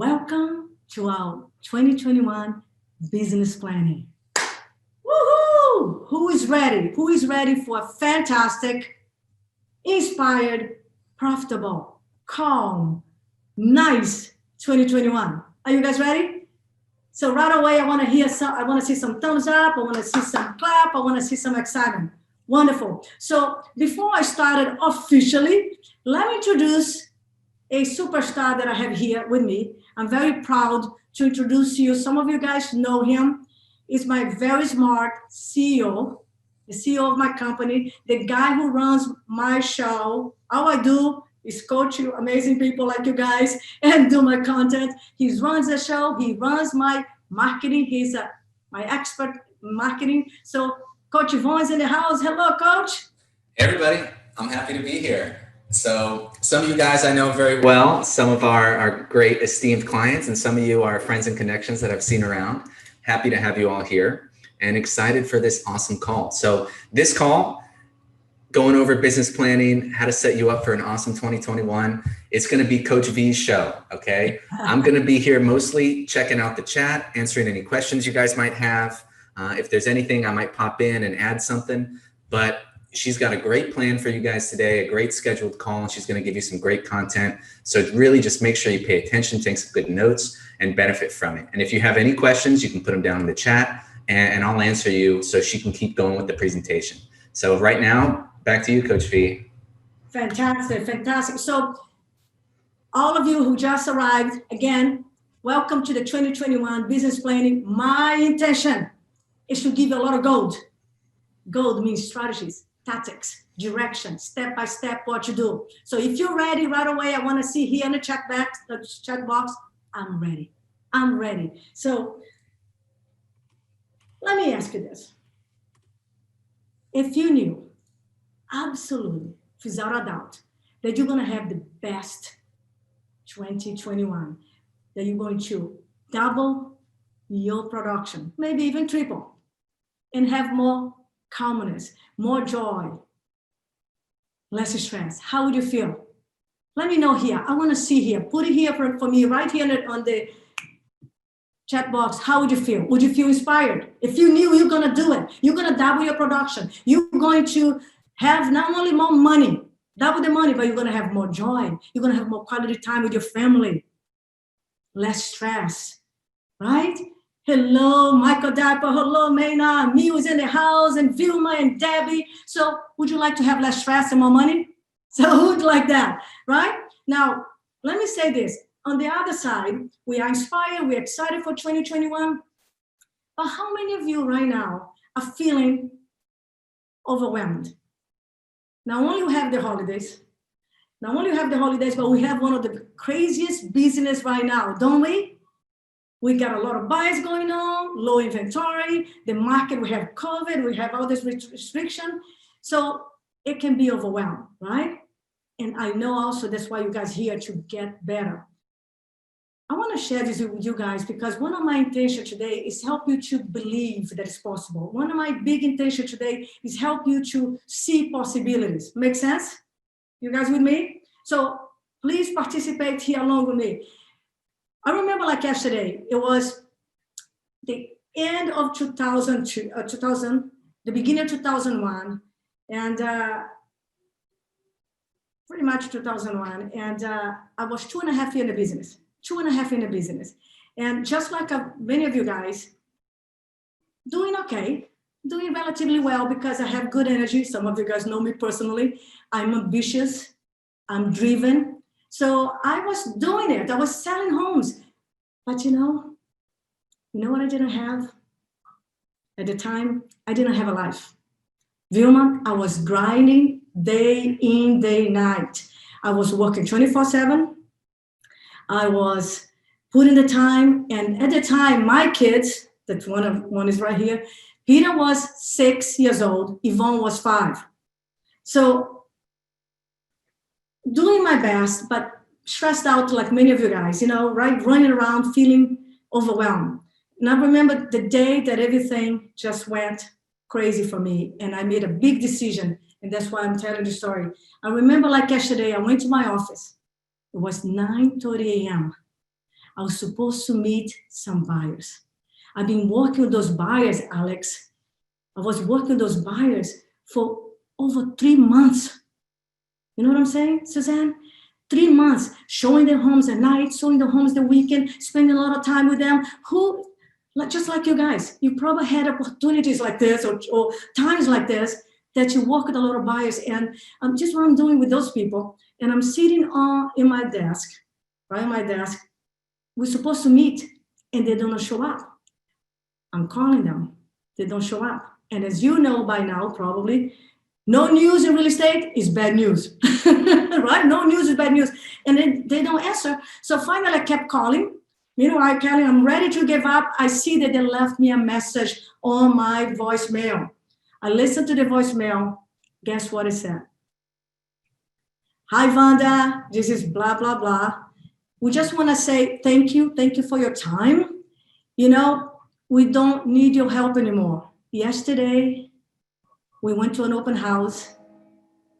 Welcome to our 2021 business planning. Woohoo! Who is ready? Who is ready for a fantastic, inspired, profitable, calm, nice 2021? Are you guys ready? So right away, I want to see some thumbs up. I want to see some clap. I want to see some excitement. Wonderful. So before I started officially, let me introduce a superstar that I have here with me. I'm very proud to introduce you. Some of you guys know him. He's my very smart CEO, the CEO of my company, the guy who runs my show. All I do is coach you amazing people like you guys and do my content. He runs the show. He runs my marketing. He's my expert in marketing. So Coach Yvonne's in the house. Hello, Coach. Hey, everybody. I'm happy to be here. So some of you guys I know very well, some of our great esteemed clients, and some of you are friends and connections that I've seen around. Happy to have you all here and excited for this awesome call. So this call, going over business planning, how to set you up for an awesome 2021. It's going to be Coach V's show, okay? I'm going to be here mostly checking out the chat, answering any questions you guys might have. If there's anything, I might pop in and add something, but she's got a great plan for you guys today, a great scheduled call, and she's going to give you some great content. So really just make sure you pay attention, take some good notes, and benefit from it. And if you have any questions, you can put them down in the chat and I'll answer you so she can keep going with the presentation. So right now, back to you, Coach V. Fantastic, fantastic. So all of you who just arrived, again, welcome to the 2021 business planning. My intention is to give you a lot of gold. Gold means strategies, tactics, direction, step by step what you do. So if you're ready right away, I want to see here in the chat box, I'm ready. I'm ready. So let me ask you this. If you knew, absolutely, without a doubt, that you're going to have the best 2021, that you're going to double your production, maybe even triple, and have more calmness, more joy, less stress, how would you feel? Let me know here. I want to see here. Put it here for me right here on the chat box. How would you feel? Would you feel inspired? If you knew you're going to do it, you're going to double your production. You're going to have not only more money, double the money, but you're going to have more joy. You're going to have more quality time with your family, less stress, right? Hello, Michael Dapper. Hello, Mayna. Miu is in the house, and Vilma and Debbie. So would you like to have less stress and more money? So who would like that, right? Now, let me say this. On the other side, we are inspired. We're excited for 2021. But how many of you right now are feeling overwhelmed? Not only we have the holidays, but we have one of the craziest business right now, don't we? We got a lot of buys going on, low inventory, the market, we have COVID, we have all this restriction. So it can be overwhelmed, right? And I know also that's why you guys are here to get better. I want to share this with you guys because one of my intentions today is help you to believe that it's possible. One of my big intentions today is help you to see possibilities. Make sense? You guys with me? So please participate here along with me. I remember like yesterday, it was the end of 2002, the beginning of 2001, and pretty much 2001. And I was 2.5 years in the business, 2.5 years in the business. And just like many of you guys, doing okay, doing relatively well because I have good energy. Some of you guys know me personally. I'm ambitious, I'm driven. So I was doing it. I was selling homes. But you know what I didn't have? At the time, I didn't have a life. Vilma, I was grinding day in, day night. I was working 24/7. I was putting the time. And at the time, my kids, that one is right here, Peter was 6 years old. Yvonne was 5. So doing my best, but stressed out like many of you guys, right? Running around, feeling overwhelmed. And I remember the day that everything just went crazy for me and I made a big decision. And that's why I'm telling the story. I remember like yesterday, I went to my office. It was 9:30 a.m. I was supposed to meet some buyers. I've been working with those buyers, Alex. I was working with those buyers for over 3 months. You know what I'm saying, Suzanne? 3 months, showing their homes at night, showing the homes the weekend, spending a lot of time with them. Just like you guys, you probably had opportunities like this or times like this that you work with a lot of buyers. And just what I'm doing with those people. And I'm sitting in my desk, right on my desk. We're supposed to meet and they don't show up. I'm calling them. They don't show up. And as you know by now, probably, no news in real estate is bad news, right? No news is bad news. And then they don't answer. So finally I kept calling. Meanwhile, Kelly, I'm ready to give up. I see that they left me a message on my voicemail. I listened to the voicemail. Guess what it said? Hi, Vanda. This is blah, blah, blah. We just want to say thank you. Thank you for your time. We don't need your help anymore. Yesterday, we went to an open house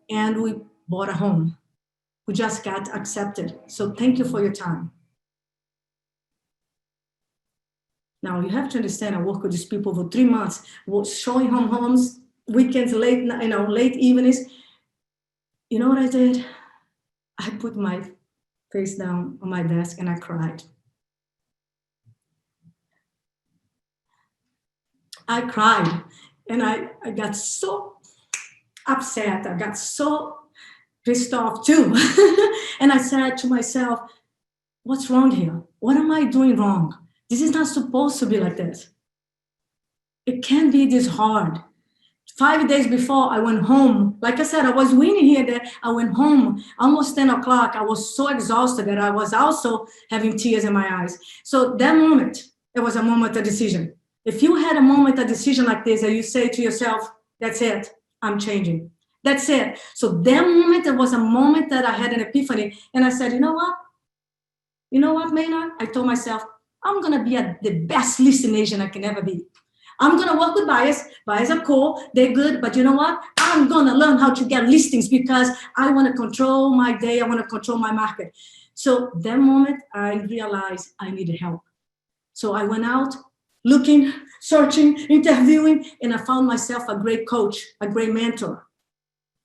and we bought a home. We just got accepted. So thank you for your time. Now, you have to understand, I work with these people for 3 months, showing homes, weekends, late evenings. You know what I did? I put my face down on my desk and I cried. I cried and I got so upset. I got so pissed off too. And I said to myself, what's wrong here? What am I doing wrong? This is not supposed to be like this. It can't be this hard. 5 days before I went home, like I said, I was winning here. There, I went home almost 10 o'clock. I was so exhausted that I was also having tears in my eyes. So that moment, it was a moment of decision. If you had a moment of decision like this, and you say to yourself, that's it, I'm changing. That's it. So that moment, it was a moment that I had an epiphany. And I said, you know what? You know what, Maynard? I told myself, I'm going to be the best listing agent I can ever be. I'm going to work with buyers. Buyers are cool. They're good. But you know what? I'm going to learn how to get listings because I want to control my day. I want to control my market. So that moment, I realized I needed help. So I went out looking, searching, interviewing, and I found myself a great coach, a great mentor.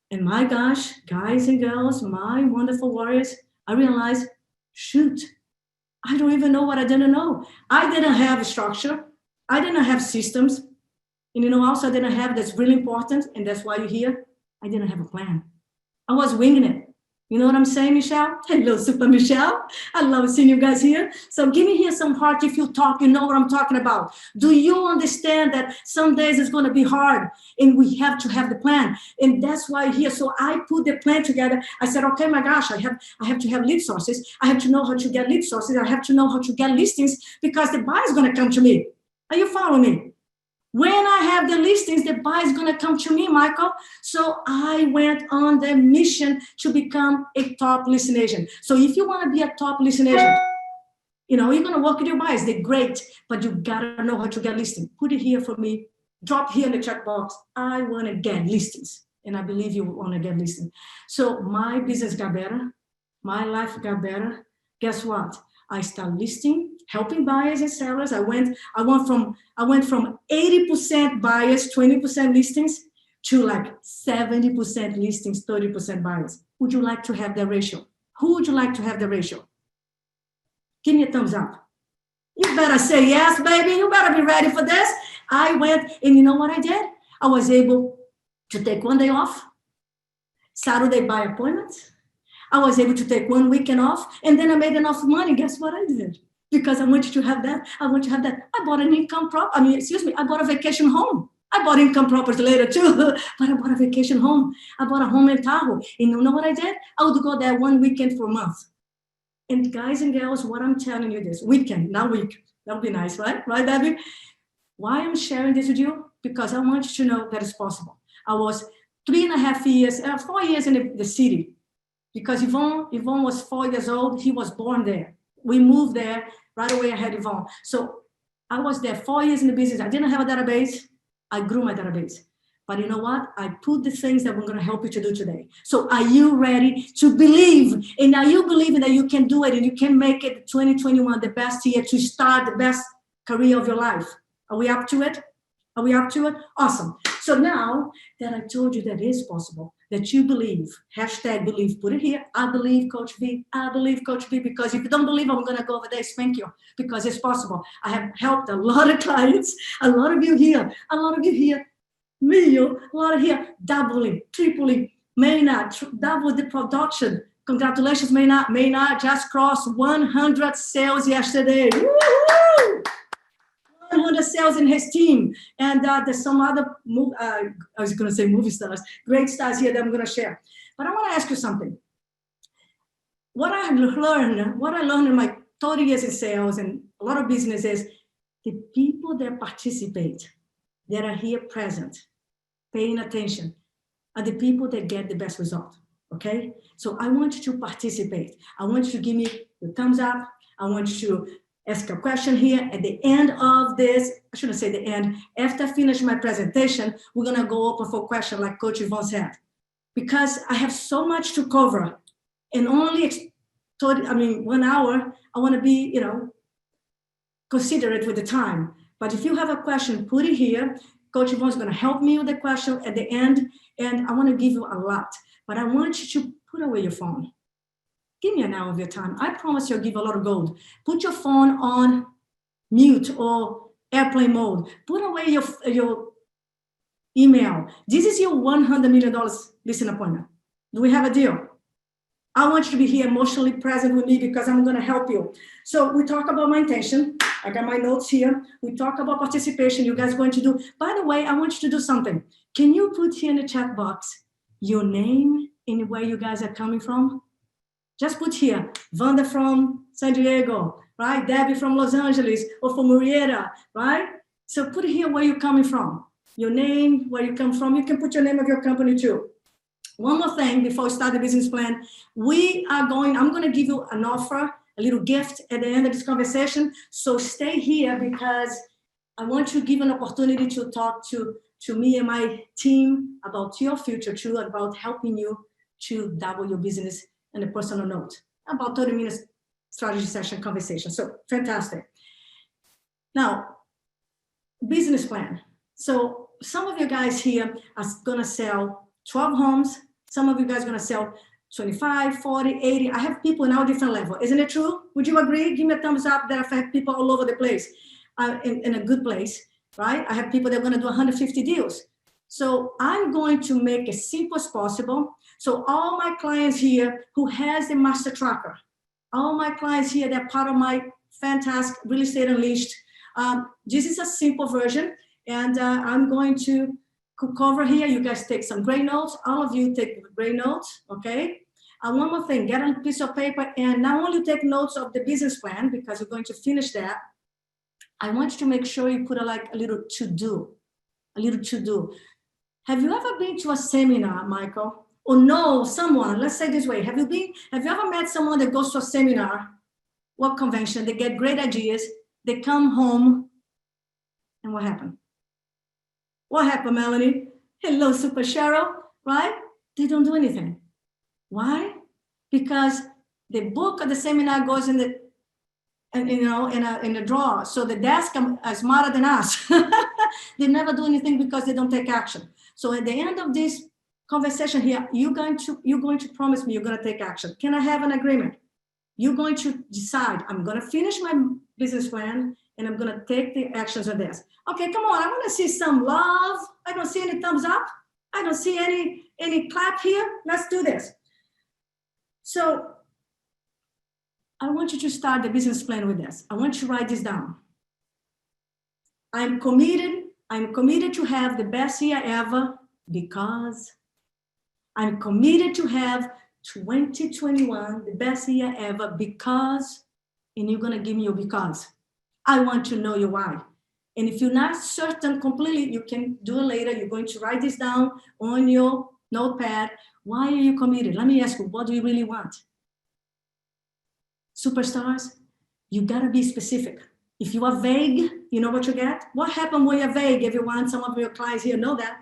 And my gosh, guys and girls, my wonderful warriors, I realized, shoot, I don't even know what I didn't know. I didn't have a structure. I didn't have systems. And also I didn't have, that's really important, and that's why you're here, I didn't have a plan. I was winging it. You know what I'm saying, Michelle? Hello, Super Michelle. I love seeing you guys here. So give me here some heart if you talk, you know what I'm talking about. Do you understand that some days it's going to be hard and we have to have the plan? And that's why here. So I put the plan together. I said, okay, my gosh, I have to have lead sources. I have to know how to get lead sources. I have to know how to get listings because the buyer is going to come to me. Are you following me? When I have the listings, the buyer is going to come to me, Michael. So I went on the mission to become a top listing agent. So if you want to be a top listing agent, you're going to work with your buyers. They're great, but you got to know how to get listings. Put it here for me. Drop here in the chat box. I want to get listings. And I believe you want to get listings. So my business got better. My life got better. Guess what? I started listing, helping buyers and sellers. I went from 80% buyers, 20% listings to like 70% listings, 30% buyers. Would you like to have that ratio? Who would you like to have the ratio? Give me a thumbs up. You better say yes, baby. You better be ready for this. I went, and you know what I did? I was able to take one day off, Saturday buy appointments. I was able to take 1 weekend off, and then I made enough money. Guess what I did? Because I wanted to have that. I want to have that. I bought an income I bought a vacation home. I bought income property later too, but I bought a vacation home. I bought a home in Tahoe. And you know what I did? I would go there 1 weekend for a month. And guys and girls, what I'm telling you this, weekend, not week. That would be nice, right? Right, Debbie? Why I'm sharing this with you? Because I want you to know that it's possible. I was 4 years in the city. Because Yvonne was 4 years old. He was born there. We moved there right away. I had Yvonne. So I was there 4 years in the business. I didn't have a database. I grew my database. But you know what? I put the things that we're going to help you to do today. So are you ready to believe? And are you believing that you can do it and you can make it 2021 the best year to start the best career of your life? Are we up to it? Are we up to it? Awesome. So now that I told you that is possible, that you believe, hashtag believe, put it here. I believe Coach V. I believe Coach V, because if you don't believe, I'm going to go over there, spank you, because it's possible. I have helped a lot of clients, a lot of you here, me, a lot of here, doubling, tripling, Maynard, double the production. Congratulations, Maynard. Maynard just crossed 100 sales yesterday. Woo-hoo! 100 sales in his team. And there's some other, I was going to say movie stars, great stars here that I'm going to share. But I want to ask you something. What I learned in my 30 years in sales and a lot of businesses, the people that participate, that are here present, paying attention, are the people that get the best result, okay? So I want you to participate. I want you to give me the thumbs up. I want you to ask a question here. At the end of this, I shouldn't say the end, after I finish my presentation, we're gonna go open for questions like Coach Yvonne said, because I have so much to cover and only 1 hour, I wanna be, considerate with the time. But if you have a question, put it here. Coach Yvonne is going to help me with the question at the end, and I want to give you a lot. But I want you to put away your phone. Give me an hour of your time. I promise you'll give a lot of gold. Put your phone on mute or airplane mode. Put away your email. This is your $100 million listening appointment. Do we have a deal? I want you to be here emotionally present with me because I'm going to help you. So we talk about my intention. I got my notes here. We talk about participation. You guys are going to do. By the way, I want you to do something. Can you put here in the chat box your name and where you guys are coming from? Just put here, Vanda from San Diego, right? Debbie from Los Angeles or from Murrieta, right? So put here where you're coming from. Your name, where you come from. You can put your name of your company too. One more thing before we start the business plan. I'm going to give you an offer, a little gift at the end of this conversation. So stay here because I want you to give an opportunity to talk to me and my team about your future too, about helping you to double your business on a personal note. About 30 minutes strategy session conversation. So fantastic. Now, business plan. So some of you guys here are going to sell 12 homes. Some of you guys are going to sell 25, 40, 80. I have people in all different levels. Isn't it true? Would you agree? Give me a thumbs up that I have people all over the place, in a good place, right? I have people that are going to do 150 deals. So I'm going to make as simple as possible. So all my clients here who has the master tracker, all my clients here that are part of my fantastic Real Estate Unleashed, this is a simple version. And I'm going to cover here. You guys take some great notes. All of you take great notes, okay? One more thing, get a piece of paper and not only take notes of the business plan because we're going to finish that. I want you to make sure you put a little to-do, Have you ever been to a seminar, Michael? Or know someone, let's say this way, have you ever met someone that goes to a seminar, what convention, they get great ideas, they come home, and what happened? What happened, Melanie? Hello, Super Cheryl, right? They don't do anything. Why? Because the book of the seminar goes in the drawer. So the desk are smarter than us. They never do anything because they don't take action. So at the end of this conversation here, you're going to promise me you're going to take action. Can I have an agreement? You're going to decide, I'm going to finish my business plan and I'm going to take the actions on this. Okay, come on. I want to see some love. I don't see any thumbs up. I don't see any clap here. Let's do this. So I want you to start the business plan with this. I want you to write this down. I'm committed to have the best year ever because I'm committed to have 2021, the best year ever because, and you're going to give me your because. I want to know your why. And if you're not certain completely, you can do it later. You're going to write this down on your notepad. Why are you committed? Let me ask you, what do you really want? Superstars, you got to be specific. If you are vague, you know what you get? What happened when you're vague, everyone? Some of your clients here know that.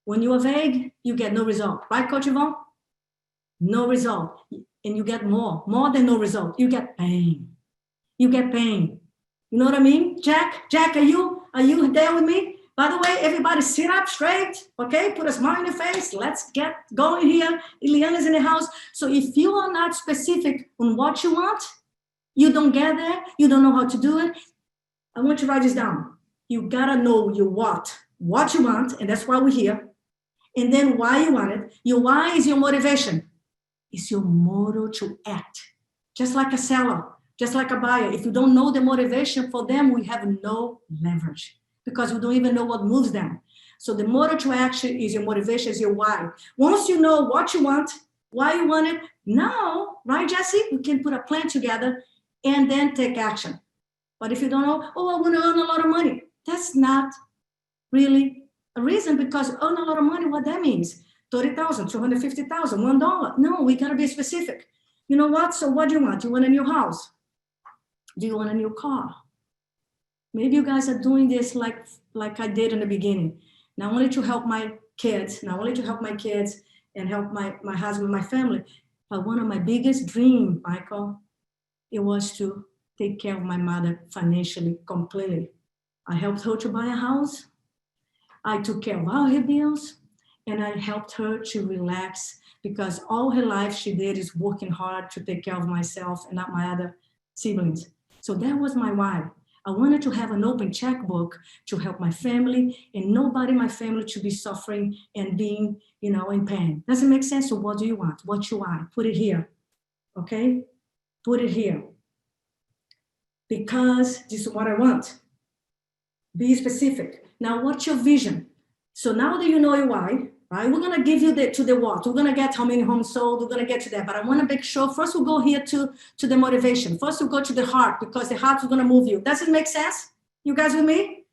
When you are vague, you get no result. Right, Coach Yvonne? No result. And you get more than no result. You get pain. You get pain. You know what I mean? Jack, are you there with me? By the way, everybody sit up straight, okay? Put a smile on your face. Let's get going here. Ileana's in the house. So if you are not specific on what you want, you don't get there, you don't know how to do it, I want you to write this down. You gotta know what you want, and that's why we're here. And then why you want it. Your why is your motivation. It's your motive to act. Just like a seller, just like a buyer. If you don't know the motivation for them, we have no leverage because we don't even know what moves them. So the motive to action is your motivation, is your why. Once you know what you want, why you want it, now, right, Jesse, we can put a plan together and then take action. But if you don't know, I want to earn a lot of money. That's not really a reason, because earn a lot of money, what that means, 30,000, 250,000, $1. No, we got to be specific. You know what? So what do you want? You want a new house? Do you want a new car? Maybe you guys are doing this like I did in the beginning. Not only to help my kids, and help my husband, my family, but one of my biggest dreams, Michael, it was to take care of my mother financially, completely. I helped her to buy a house. I took care of all her bills, and I helped her to relax, because all her life she did is working hard to take care of myself and not my other siblings. So that was my why. I wanted to have an open checkbook to help my family, and nobody in my family to be suffering and being, in pain. Does it make sense? So what do you want? What you want? Put it here, okay? Put it here. Because this is what I want. Be specific. Now, what's your vision? So now that you know your why, right? We're gonna give you to the what. We're gonna get how many homes sold. We're gonna get to that. But I want to make sure first we'll go here to the motivation. First we'll go to the heart, because the heart is gonna move you. Does it make sense? You guys with me?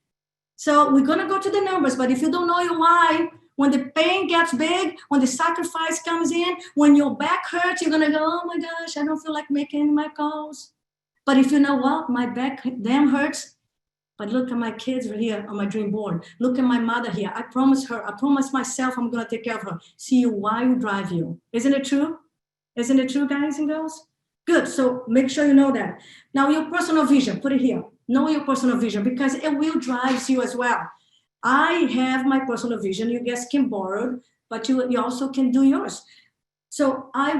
So we're gonna go to the numbers. But if you don't know your why, when the pain gets big, when the sacrifice comes in, when your back hurts, you're gonna go, oh my gosh, I don't feel like making my calls. But if you know what, my back damn hurts. But look at my kids here on my dream board. Look at my mother here. I promised myself I'm going to take care of her. See why you drive you. Isn't it true? Isn't it true, guys and girls? Good. So make sure you know that. Now, your personal vision, put it here. Know your personal vision, because it will drive you as well. I have my personal vision. You guys can borrow, but you also can do yours. So I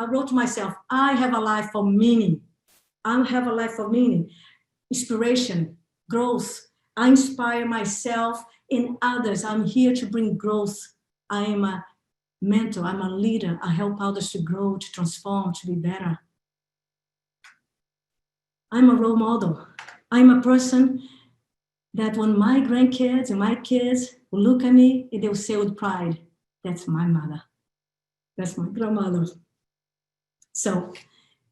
wrote to myself, I have a life of meaning. I have a life of meaning, inspiration, growth. I inspire myself and others. I'm here to bring growth. I am a mentor. I'm a leader. I help others to grow, to transform, to be better. I'm a role model. I'm a person that when my grandkids and my kids will look at me, and they'll say with pride, that's my mother. That's my grandmother. So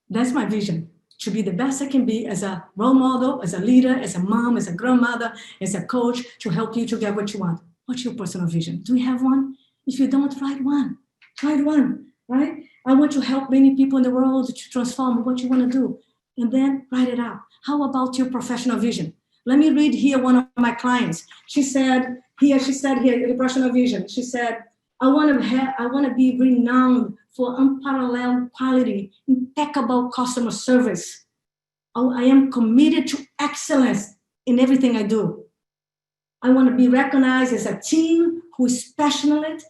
that's my vision. To be the best I can be as a role model, as a leader, as a mom, as a grandmother, as a coach, to help you to get what you want. What's your personal vision? Do you have one? If you don't, write one. Write one, right? I want to help many people in the world to transform what you want to do. And then write it out. How about your professional vision? Let me read here one of my clients. She said here, the professional vision. She said, I want to be renowned for unparalleled quality, impeccable customer service. I am committed to excellence in everything I do. I want to be recognized as a team who is passionate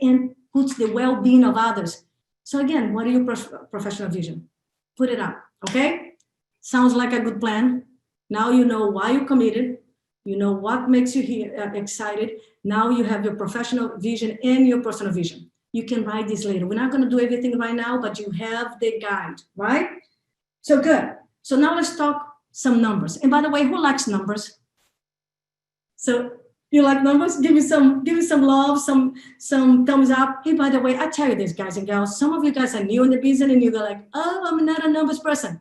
and puts the well-being of others. So again, what are your professional vision? Put it up, okay? Sounds like a good plan. Now you know why you're committed. You know what makes you excited. Now you have your professional vision and your personal vision. You can write this later. We're not going to do everything right now, but you have the guide, right? So good. So now let's talk some numbers. And by the way, who likes numbers? So you like numbers? Give me some love, some thumbs up. Hey, by the way, I tell you this, guys and girls, some of you guys are new in the business and you're like, oh, I'm not a numbers person.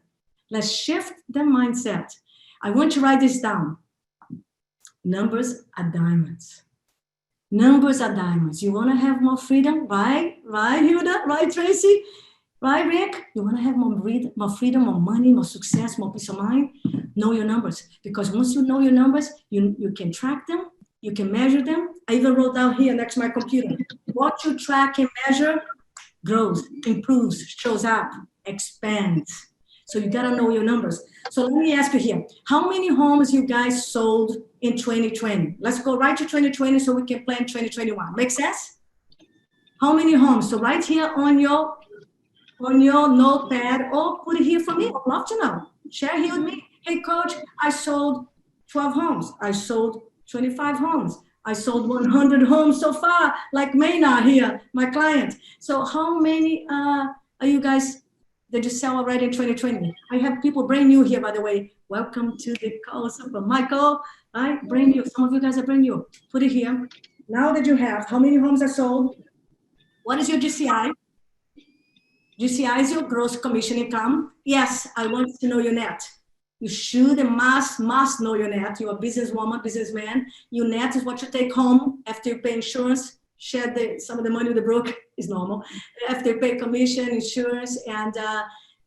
Let's shift the mindset. I want you to write this down. Numbers are diamonds. Numbers are diamonds. You want to have more freedom, right? Right, Hilda? Right, Tracy? Right, Rick? You want to have more freedom, more money, more success, more peace of mind? Know your numbers. Because once you know your numbers, you can track them, you can measure them, I even wrote down here next to my computer. What you track and measure grows, improves, shows up, expands. So you gotta know your numbers. So let me ask you here, how many homes you guys sold in 2020? Let's go right to 2020 so we can plan 2021. Make sense? How many homes? So right here on your notepad, or put it here for me. I'd love to know. Share here with me. Hey, coach, I sold 12 homes. I sold 25 homes. I sold 100 homes so far, like Maynard here, my client. So how many are you guys that you sell already in 2020? I have people brand new here, by the way. Welcome to the call, Super Michael. Right, brand new. Some of you guys are brand new. Put it here. Now that you have, how many homes are sold? What is your GCI? GCI is your gross commission income. Yes, I want to know your net. You should and must know your net. You're a businesswoman, businessman. Your net is what you take home after you pay insurance, share some of the money with the broker is normal. After you pay commission, insurance, and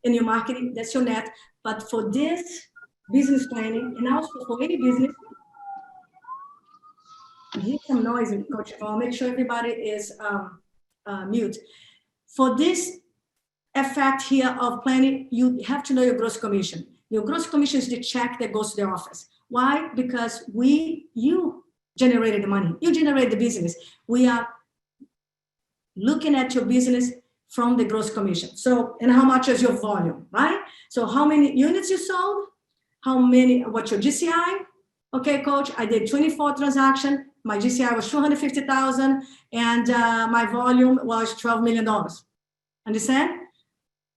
in your marketing, that's your net. But for this business planning, and also for any business, I hear some noise in Coach. I'll make sure everybody is mute. For this effect here of planning, you have to know your gross commission. Your gross commission is the check that goes to the office. Why? Because you generated the money. You generated the business. We are looking at your business from the gross commission. So, and how much is your volume, right? So how many units you sold? What's your GCI? Okay, coach, I did 24 transactions. My GCI was 250,000 and my volume was $12 million. Understand?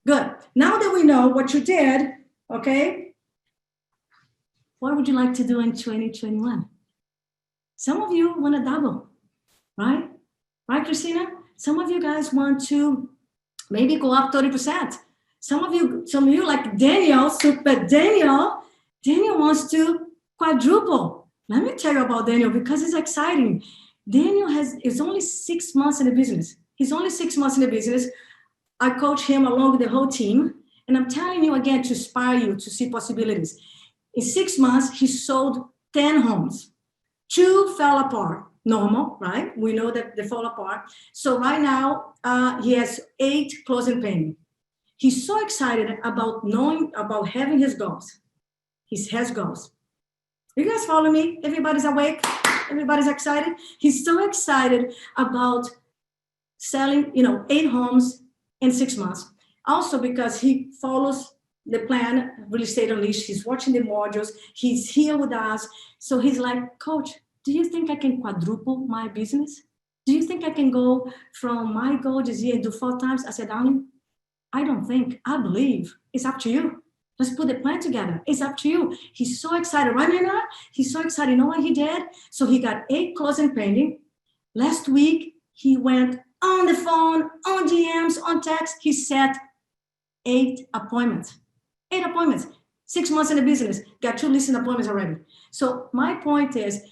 Good. Now that we know what you did, okay, what would you like to do in 2021? Some of you want to double, right? Right, Christina? Some of you guys want to maybe go up 30%. Some of you like Daniel, Super Daniel wants to quadruple. Let me tell you about Daniel because it's exciting. Daniel is only 6 months in the business. He's only 6 months in the business. I coach him along with the whole team. And I'm telling you again to inspire you to see possibilities. In 6 months, he sold 10 homes. 2 fell apart. Normal, right? We know that they fall apart. So right now, he has 8 closing pending. He's so excited about having his goals. He has goals. You guys follow me? Everybody's awake? Everybody's excited? He's so excited about selling, 8 homes in 6 months. Also because he follows the plan, Real Estate Unleashed. He's watching the modules. He's here with us. So he's like, coach, do you think I can quadruple my business? Do you think I can go from my goal this year and do 4 times? I said, darling, I don't think, I believe. It's up to you. Let's put the plan together. It's up to you. He's so excited, right, Nina? He's so excited. You know what he did? So he got 8 closing pending. Last week, he went on the phone, on DMs, on text. He set 8 appointments. 8 appointments. 6 months in the business. Got 2 listing appointments already. So my point is,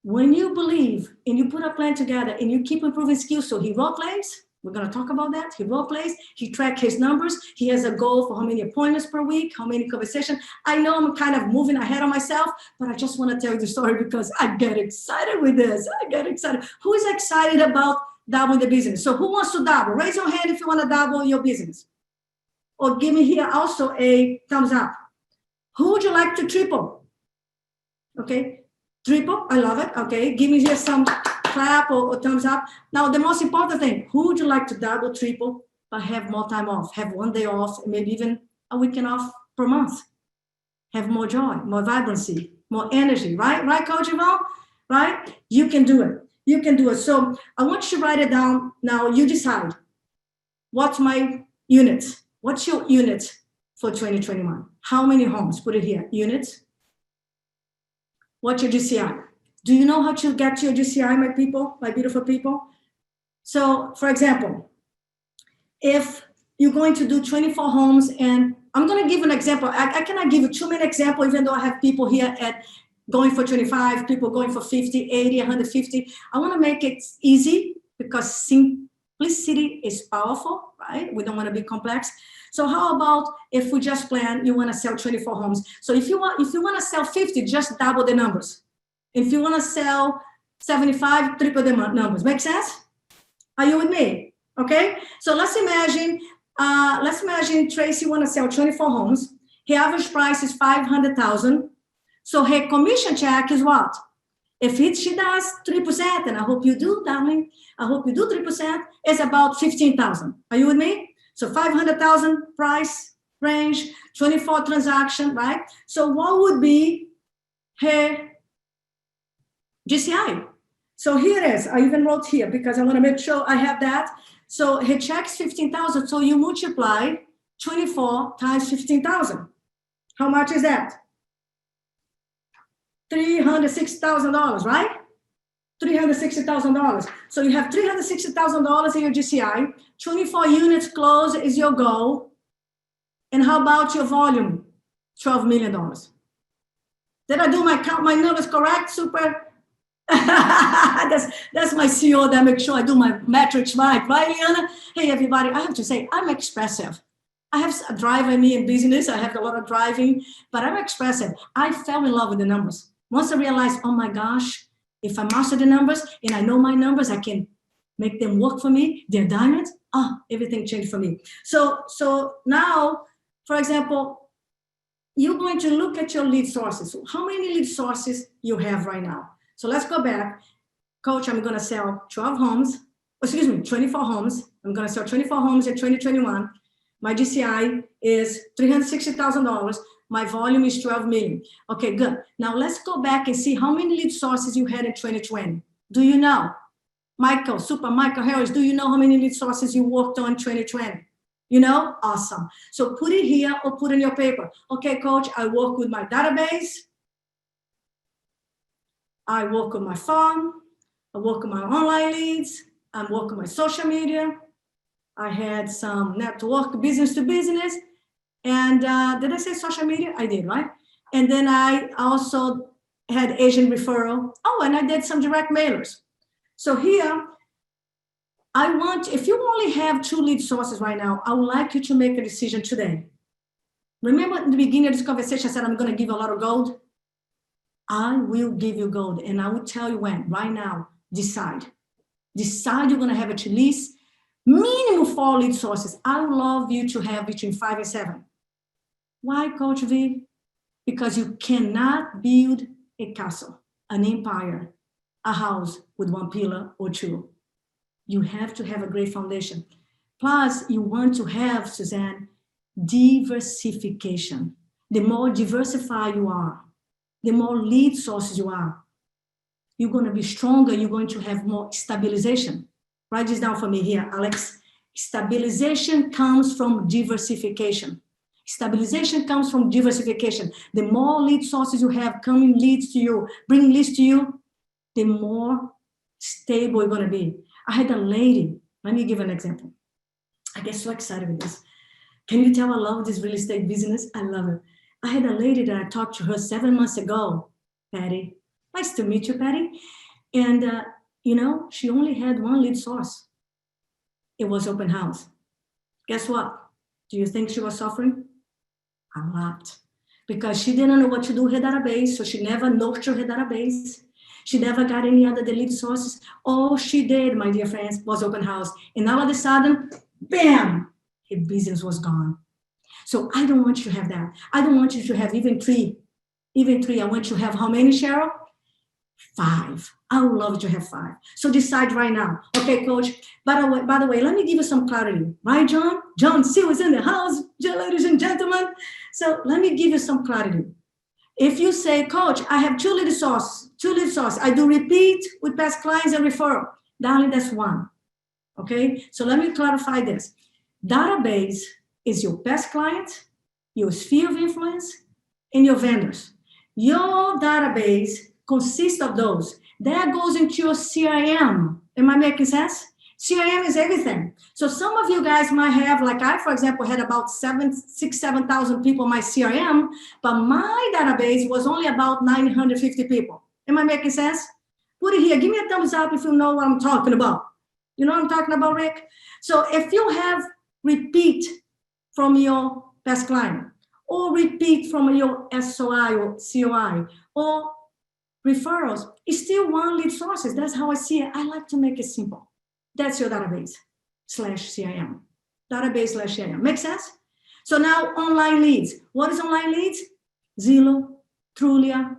when you believe and you put a plan together and you keep improving skills, so he role plays. We're going to talk about that. He role plays. He tracks his numbers. He has a goal for how many appointments per week, how many conversations. I know I'm kind of moving ahead of myself, but I just want to tell you the story because I get excited with this. I get excited. Who is excited about doubling the business? So who wants to double? Raise your hand if you want to double your business. Or give me here also a thumbs up. Who would you like to triple? Okay, triple. I love it. Okay, give me here some clap or thumbs up. Now, the most important thing, who would you like to double, triple, but have more time off? Have 1 day off, maybe even a weekend off per month. Have more joy, more vibrancy, more energy, right? Right, Coach Yvonne? Right? You can do it. You can do it. So I want you to write it down. Now, you decide. What's my units? What's your unit for 2021? How many homes? Put it here. Units. What's your GCI? Do you know how to get to your GCI, my people, my beautiful people? So, for example, if you're going to do 24 homes, and I'm going to give an example. I cannot give you too many examples, even though I have people here at going for 25, people going for 50, 80, 150. I want to make it easy because simplicity is powerful, right? We don't want to be complex. So how about if we just plan, you want to sell 24 homes. So if you want to sell 50, just double the numbers. If you want to sell 75, triple the numbers. Make sense? Are you with me? Okay. So let's imagine Tracy want to sell 24 homes. Her average price is 500,000. So her commission check is what? If she does 3%, and I hope you do, darling, I hope you do 3%, it's about 15,000. Are you with me? So 500,000 price range, 24 transaction, right? So what would be her GCI? So here it is. I even wrote here because I want to make sure I have that. So her check's 15,000. So you multiply 24 times 15,000. How much is that? $360,000, right? $360,000. So you have $360,000 in your GCI. 24 units closed is your goal. And how about your volume? $12 million. Did I do my numbers correct? Super. That's my CEO that makes sure I do my metrics right, Liana? Hey, everybody, I have to say, I'm expressive. I have a drive in me in business. I have a lot of driving, but I'm expressive. I fell in love with the numbers. Once I realized, oh my gosh, if I master the numbers and I know my numbers, I can make them work for me. They're diamonds. Everything changed for me. So now, for example, you're going to look at your lead sources. How many lead sources you have right now? So let's go back. Coach, I'm going to sell 24 homes. I'm going to sell 24 homes in 2021. My GCI is $360,000. My volume is 12 million. Okay, good. Now let's go back and see how many lead sources you had in 2020. Do you know? Michael Harris, do you know how many lead sources you worked on in 2020? You know? Awesome. So put it here or put in your paper. Okay, coach, I work with my database. I work with my phone. I work with my online leads. I work with my social media. I had some network business to business. And did I say social media? I did, right? And then I also had agent referral. Oh, and I did some direct mailers. So here, if you only have 2 lead sources right now, I would like you to make a decision today. Remember at the beginning of this conversation, I said, I'm going to give you a lot of gold. I will give you gold. And I will tell you when, right now, decide. Decide you're going to have at least minimum 4 lead sources. I would love you to have between 5 and 7. Why, Coach V? Because you cannot build a castle, an empire, a house with 1 pillar or 2. You have to have a great foundation. Plus, you want to have, Suzanne, diversification. The more diversified you are, the more lead sources you are, you're going to be stronger. You're going to have more stabilization. Write this down for me here, Alex. Stabilization comes from diversification. Stabilization comes from diversification. The more lead sources you have coming leads to you, bring leads to you, the more stable you're going to be. I had a lady, let me give an example. I get so excited with this. Can you tell I love this real estate business? I love it. I had a lady that I talked to her 7 months ago, Patty. Nice to meet you, Patty. And, she only had 1 lead source. It was open house. Guess what? Do you think she was suffering? A lot. Because she didn't know what to do with her database, so she never nurtured her database. She never got any other lead sources. All she did, my dear friends, was open house. And all of a sudden, bam, her business was gone. So I don't want you to have that. I don't want you to have even 3. Even 3. I want you to have how many, Cheryl? 5. I would love to have 5. So decide right now. Okay, coach. By the way, let me give you some clarity. Right, John? John C was in the house, ladies and gentlemen. So let me give you some clarity. If you say, coach, I have 2 lead sources, I do repeat with past clients and referral. Darling, that's 1. Okay? So let me clarify this. Database is your past client, your sphere of influence, and your vendors. Your database consists of those. That goes into your CRM. Am I making sense? CRM is everything. So some of you guys might have, like I, for example, had about 7,000 people in my CRM, but my database was only about 950 people. Am I making sense? Put it here. Give me a thumbs up if you know what I'm talking about. You know what I'm talking about, Rick? So if you have repeat from your past client, or repeat from your SOI or COI, or referrals is still one lead sources. That's how I see it. I like to make it simple. That's your database/CIM. Database/CIM. Make sense? So now online leads. What is online leads? Zillow, Trulia,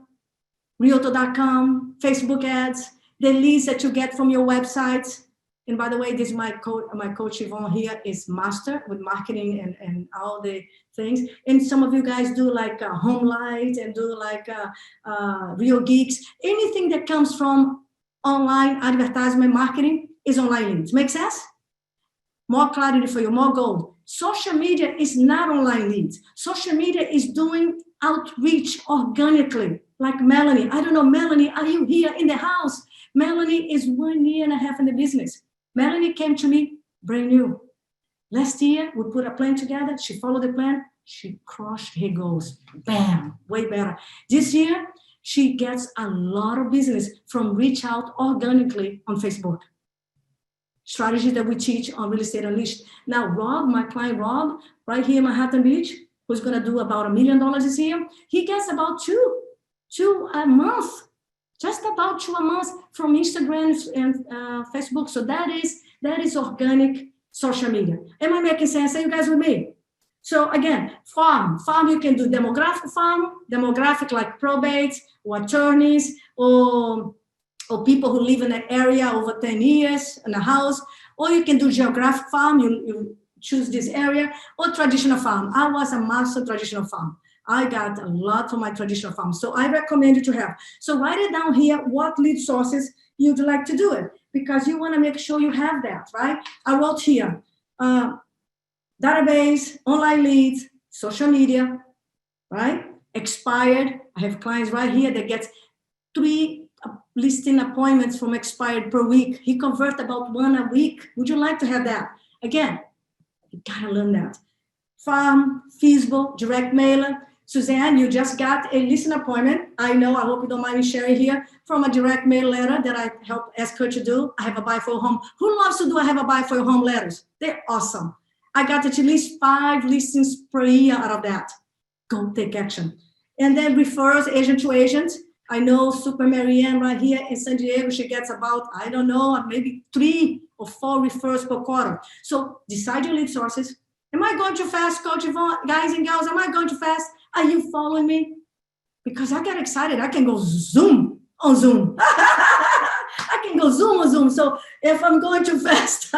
Realtor.com, Facebook ads, the leads that you get from your websites. And by the way, this is my coach Yvonne here is master with marketing and all the things. And some of you guys do like Home Light and do like Real Geeks. Anything that comes from online advertisement marketing is online leads. Make sense? More clarity for you, more gold. Social media is not online leads. Social media is doing outreach organically, like Melanie. I don't know, Melanie, are you here in the house? Melanie is 1.5 years in the business. Melanie came to me brand new. Last year, we put a plan together. She followed the plan. She crushed her goals. Bam, way better. This year, she gets a lot of business from reach out organically on Facebook. Strategy that we teach on Real Estate Unleashed. Now, Rob, my client Rob, right here in Manhattan Beach, who's going to do about $1 million this year, he gets about two a month, just about 2 a month from Instagram and Facebook. So that is organic social media. Am I making sense? Are you guys with me? So again, farm you can do demographic like probates or attorneys or people who live in an area over 10 years in a house, or you can do geographic farm, you choose this area, or traditional farm. I was a master traditional farm. I got a lot from my traditional farm. So I recommend you to have. So write it down here, what lead sources you'd like to do it, because you want to make sure you have that, right? I wrote here, database, online leads, social media, right? Expired. I have clients right here that gets 3 listing appointments from expired per week. He converts about 1 a week. Would you like to have that? Again, you gotta learn that. Farm, feasible, direct mailer. Suzanne, you just got a listing appointment. I know, I hope you don't mind me sharing here, from a direct mail letter that I help ask her to do. I have a buy for your home. Who loves to do I have a buy for your home letters? They're awesome. I got at least 5 listings per year out of that. Go take action. And then referrals, agent to agent. I know Super Marianne right here in San Diego, she gets about, I don't know, maybe 3 or 4 referrals per quarter. So decide your lead sources. Am I going too fast, Coach Yvonne? Guys and girls, am I going too fast? Are you following me? Because I get excited. I can go Zoom on Zoom. I can go Zoom on Zoom. So if I'm going too fast,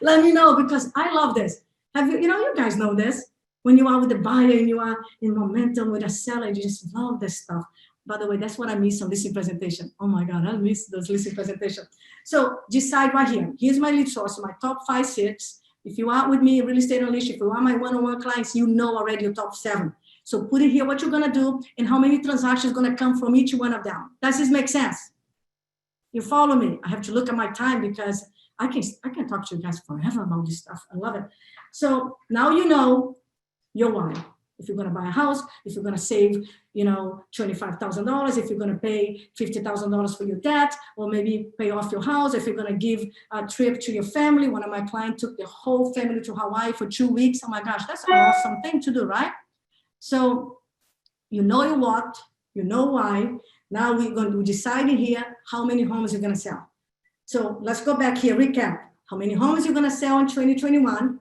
let me know, because I love this. You guys know this. When you are with the buyer and you are in momentum with a seller, you just love this stuff. By the way, that's what I miss on listing presentation. Oh my God, I miss those listing presentation. So decide right here. Here's my lead source, my top 5, 6. If you are with me, Real Estate Unleashed, if you are my one-on-one clients, you know already your top 7. So put it here, what you're gonna do and how many transactions gonna come from each one of them. Does this make sense? You follow me? I have to look at my time because I can talk to you guys forever about this stuff. I love it. So now you know your why. If you're going to buy a house, if you're going to save, $25,000, if you're going to pay $50,000 for your debt, or maybe pay off your house, if you're going to give a trip to your family. One of my clients took the whole family to Hawaii for 2 weeks. Oh my gosh, that's an awesome thing to do, right? So you know your what, you know why. Now we're deciding here how many homes you're going to sell. So let's go back here, recap. How many homes you're going to sell in 2021?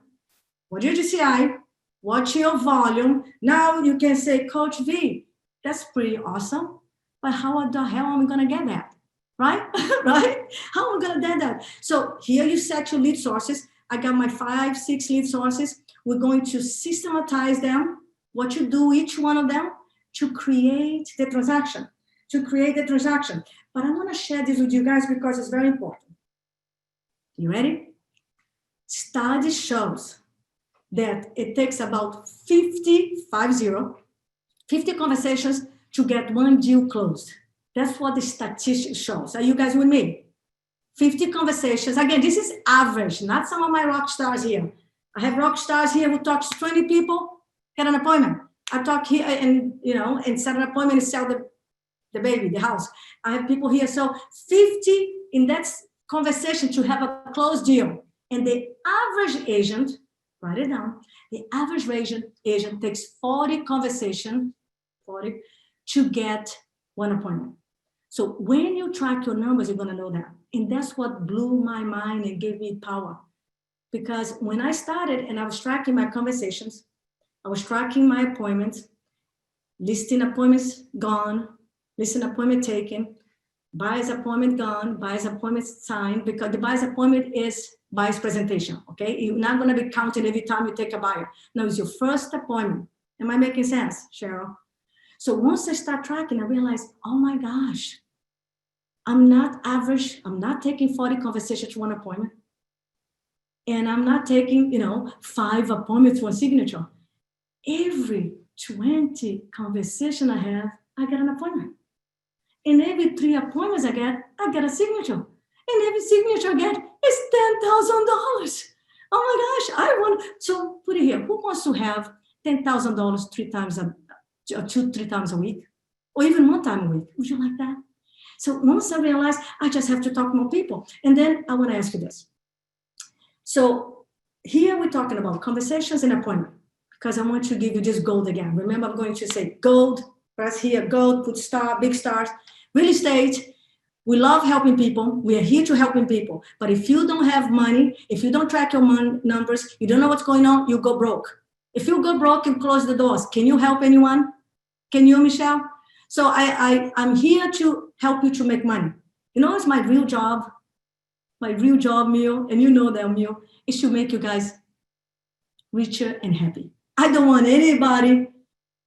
What did you see? What's your volume? Now you can say, Coach V, that's pretty awesome, but how the hell am I gonna get that, right? Right? How am I gonna get that? So here you set your lead sources. I got my 5, 6 lead sources. We're going to systematize them, what you do each one of them to create the transaction, But I wanna share this with you guys because it's very important. You ready? Study shows that it takes about 50 conversations to get 1 deal closed. That's what the statistics shows. Are you guys with me? 50 conversations. Again, this is average, not some of my rock stars here. I have rock stars here who talks to 20 people, get an appointment. I talk here and set an appointment and sell the baby, the house. I have people here. So 50 in that conversation to have a closed deal. And the average agent, write it down. The average agent takes 40 conversations to get 1 appointment. So when you track your numbers, you're going to know that. And that's what blew my mind and gave me power. Because when I started and I was tracking my conversations, I was tracking my appointments, listing appointments gone, listing appointment taken, buyer's appointment gone, buyer's appointment signed, because the buyer's appointment is buyer's presentation, okay? You're not gonna be counting every time you take a buyer. No, it's your first appointment. Am I making sense, Cheryl? So once I start tracking, I realized, oh my gosh, I'm not average. I'm not taking 40 conversations to one appointment. And I'm not taking, 5 appointments for a signature. Every 20 conversation I have, I get an appointment. And every 3 appointments I get a signature. And every signature I get is $10,000. Oh my gosh, I want, so put it here. Who wants to have $10,000 3 times a week? Or even 1 time a week? Would you like that? So once I realized I just have to talk to more people. And then I want to ask you this. So here we're talking about conversations and appointment, because I want to give you this gold again. Remember, I'm going to say gold, press here, gold, put star, big stars. Real estate, we love helping people. We are here to helping people. But if you don't have money, if you don't track your numbers, you don't know what's going on, you go broke. If you go broke, you close the doors. Can you help anyone? Can you, Michelle? So I'm here to help you to make money. It's my real job. My real job, Mio, and you know that, Mio, is to make you guys richer and happy. I don't want anybody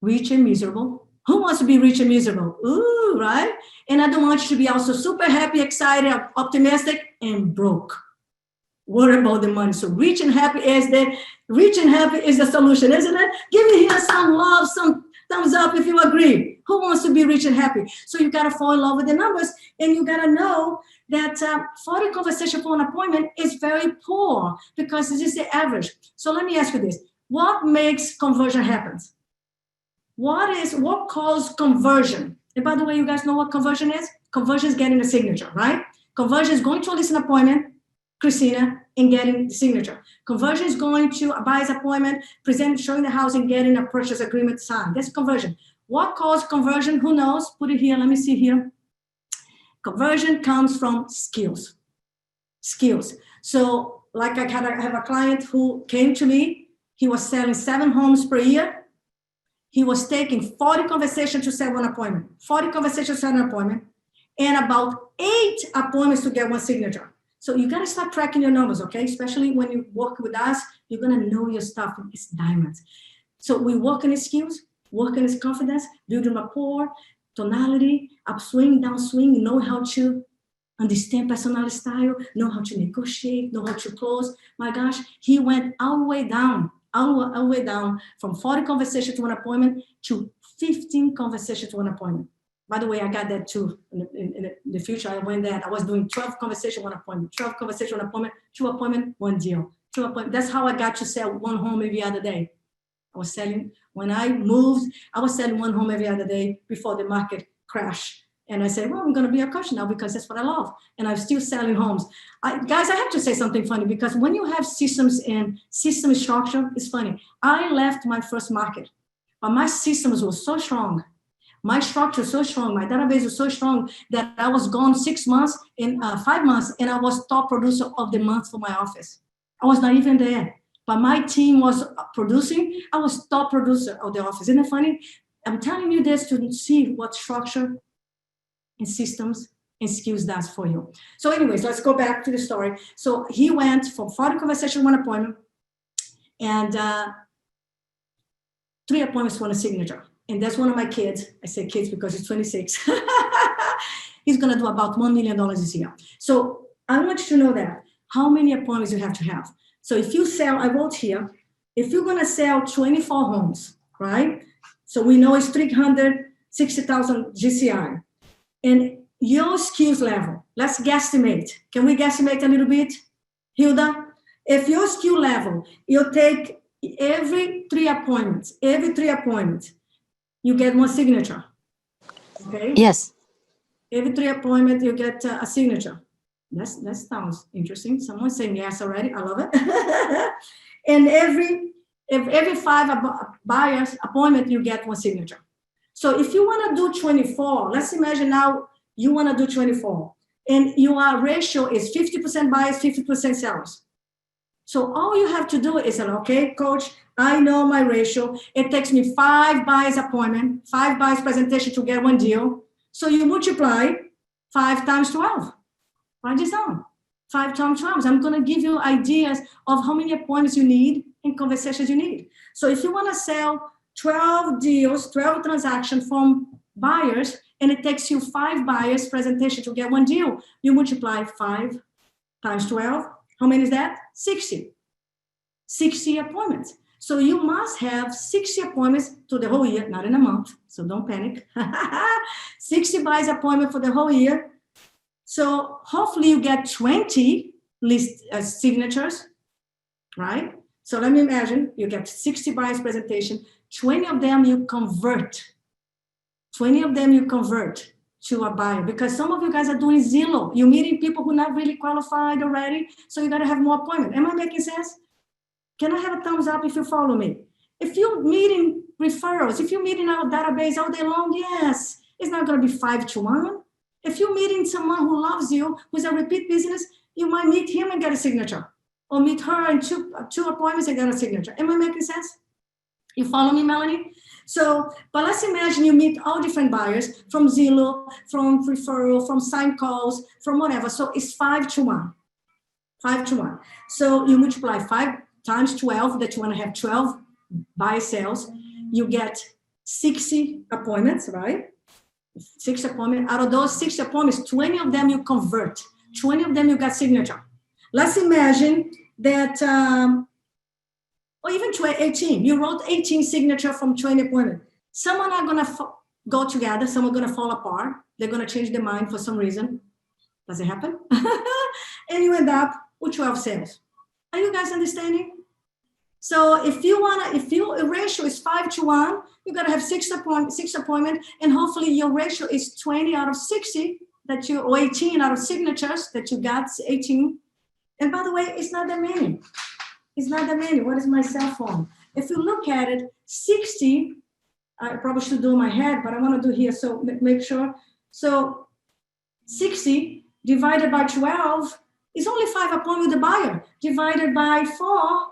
rich and miserable. Who wants to be rich and miserable? Ooh, right? And I don't want you to be also super happy, excited, optimistic, and broke. Worry about the money. So rich and happy is the solution, isn't it? Give me here some love, some thumbs up if you agree. Who wants to be rich and happy? So you got to fall in love with the numbers, and you got to know that 40 conversation for an appointment is very poor, because this is the average. So let me ask you this. What makes conversion happen? What causes conversion? And by the way, you guys know what conversion is? Conversion is getting a signature, right? Conversion is going to a listing appointment, Christina, and getting the signature. Conversion is going to a buyer's appointment, showing the house and getting a purchase agreement signed. That's conversion. What caused conversion? Who knows? Put it here. Let me see here. Conversion comes from skills. So like I have a client who came to me. He was selling 7 homes per year. He was taking 40 conversations to sell 1 appointment, 40 conversations to sell an appointment, and about 8 appointments to get 1 signature. So you got to start tracking your numbers, okay? Especially when you work with us, you're going to know your stuff. It's diamonds. So we work on his skills, work on his confidence, building rapport, tonality, upswing, downswing, know how to understand personality style, know how to negotiate, know how to close. My gosh, he went all the way down from 40 conversations to 1 appointment to 15 conversations to 1 appointment. By the way, I got that too. In the future, I went there. I was doing 12 conversations, 1 appointment, 12 conversations, 1 appointment, 2 appointments, 1 deal. 2 appointments. That's how I got to sell 1 home every other day. When I moved, I was selling 1 home every other day before the market crashed. And I said, well, I'm going to be a coach now because that's what I love. And I'm still selling homes. Guys, I have to say something funny, because when you have systems and system structure, it's funny. I left my first market, but my systems were so strong. My structure was so strong. My database was so strong that I was gone 6 months, in 5 months, and I was top producer of the month for my office. I was not even there, but my team was producing. I was top producer of the office. Isn't it funny? I'm telling you this to see what structure and systems and skills does for you. So anyways, let's go back to the story. So he went from 40 conversations, 1 appointment, and 3 appointments for a signature. And that's one of my kids. I say kids because he's 26. He's going to do about $1 million this year. So I want you to know that how many appointments you have to have. So if you sell, I wrote here, if you're going to sell 24 homes, right? So we know it's 360,000 GCI. And your skills level, let's guesstimate. Can we guesstimate a little bit, Hilda? If your skill level, you take every 3 appointments, you get 1 signature. Okay? Yes. Every 3 appointments, you get a signature. That sounds interesting. Someone's saying yes already. I love it. And every 5 buyers appointment, you get 1 signature. So if you want to do 24, let's imagine now You want to do 24. And your ratio is 50% buyers, 50% sellers. So all you have to do is, okay, coach, I know my ratio. It takes me 5 buyers appointment, 5 buyers presentation to get one deal. So you multiply 5 times 12. Write this down. 5 times 12. I'm going to give you ideas of how many appointments you need and conversations you need. So if you want to sell 12 deals, 12 transactions from buyers, and it takes you 5 buyers presentation to get one deal, you multiply 5 times 12. How many is that? 60. 60 appointments. So you must have 60 appointments to the whole year, not in a month, so don't panic. 60 buyers appointment for the whole year. So hopefully you get 20 signatures, right? So let me imagine you get 60 buyers presentation, 20 of them you convert. 20 of them you convert to a buyer, because some of you guys are doing Zillow. You're meeting people who are not really qualified already, so you got to have more appointments. Am I making sense? Can I have a thumbs up if you follow me? If you're meeting referrals, if you're meeting our database all day long, yes, it's not going to be 5 to 1. If you're meeting someone who loves you, who's a repeat business, you might meet him and get a signature, or meet her in two appointments and get a signature. Am I making sense? You follow me, Melanie? So, but let's imagine you meet all different buyers from Zillow, from referral, from sign calls, from whatever. So it's 5 to 1. 5 to 1. So you multiply 5 times 12, that you want to have 12 buy sales. You get 60 appointments, right? 6 appointments. Out of those 6 appointments, 20 of them you convert. 20 of them you got signature. Let's imagine that, or even 18. You wrote 18 signature from 20 appointments. Some are not going to go together. Some are going to fall apart. They're going to change their mind for some reason. Does it happen? And you end up with 12 sales. Are you guys understanding? So if your ratio is 5 to 1, you got to have 6 appointments, and hopefully your ratio is 20 out of 60 or 18 out of signatures that you got 18. And by the way, it's not that many. It's not that many. What is my cell phone? If you look at it, 60, I probably should do my head, but I want to do here, so make sure. So 60 divided by 12 is only 5 appointments with the buyer. Divided by 4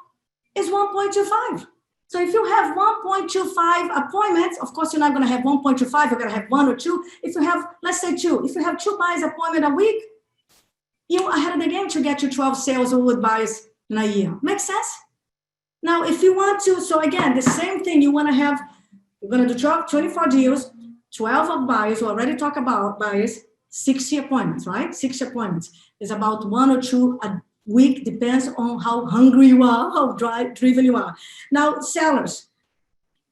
is 1.25. So if you have 1.25 appointments, of course, you're not going to have 1.25. You're going to have 1 or 2. If you have, let's say 2. If you have 2 buyers appointment a week, you're ahead of the game to get your 12 sales with buyers in a year. Makes sense? Now, if you want to, so again, the same thing, you're going to do 24 deals, 12 of buyers. We already talked about buyers, 60 appointments, right? 60 appointments. It's about 1 or 2 a week, depends on how hungry you are, how driven you are. Now, sellers,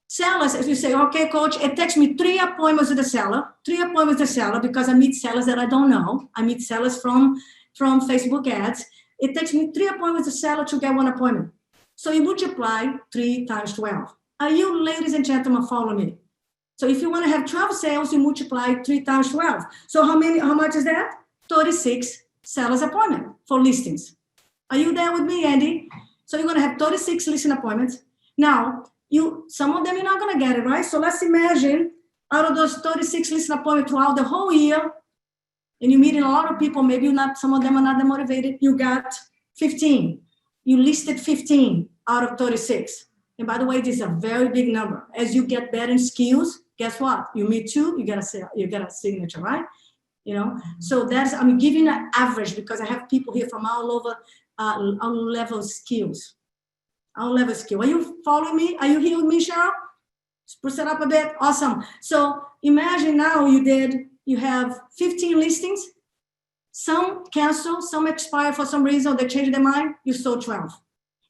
if you say, okay, coach, it takes me 3 appointments with the seller, because I meet sellers that I don't know. I meet sellers from Facebook ads. It takes me 3 appointments with the seller to get 1 appointment. So you multiply 3 times 12. Are you, ladies and gentlemen, follow me? So if you want to have 12 sales, you multiply 3 times 12. So how much is that? 36 sellers appointment for listings. Are you there with me, Andy? So you're going to have 36 listing appointments. Now, some of them you're not going to get it, right? So let's imagine out of those 36 listing appointments throughout the whole year, and you're meeting a lot of people, maybe some of them are not that motivated, you got 15. You listed 15 out of 36. And by the way, this is a very big number. As you get better in skills, guess what? You meet 2, you get a signature, right? You know, so I'm giving an average because I have people here from all over, all level skills. Are you following me? Are you here with me, Cheryl? Spruce it up a bit. Awesome. So imagine now you have 15 listings. Some cancel, some expire for some reason, they change their mind. You sold 12.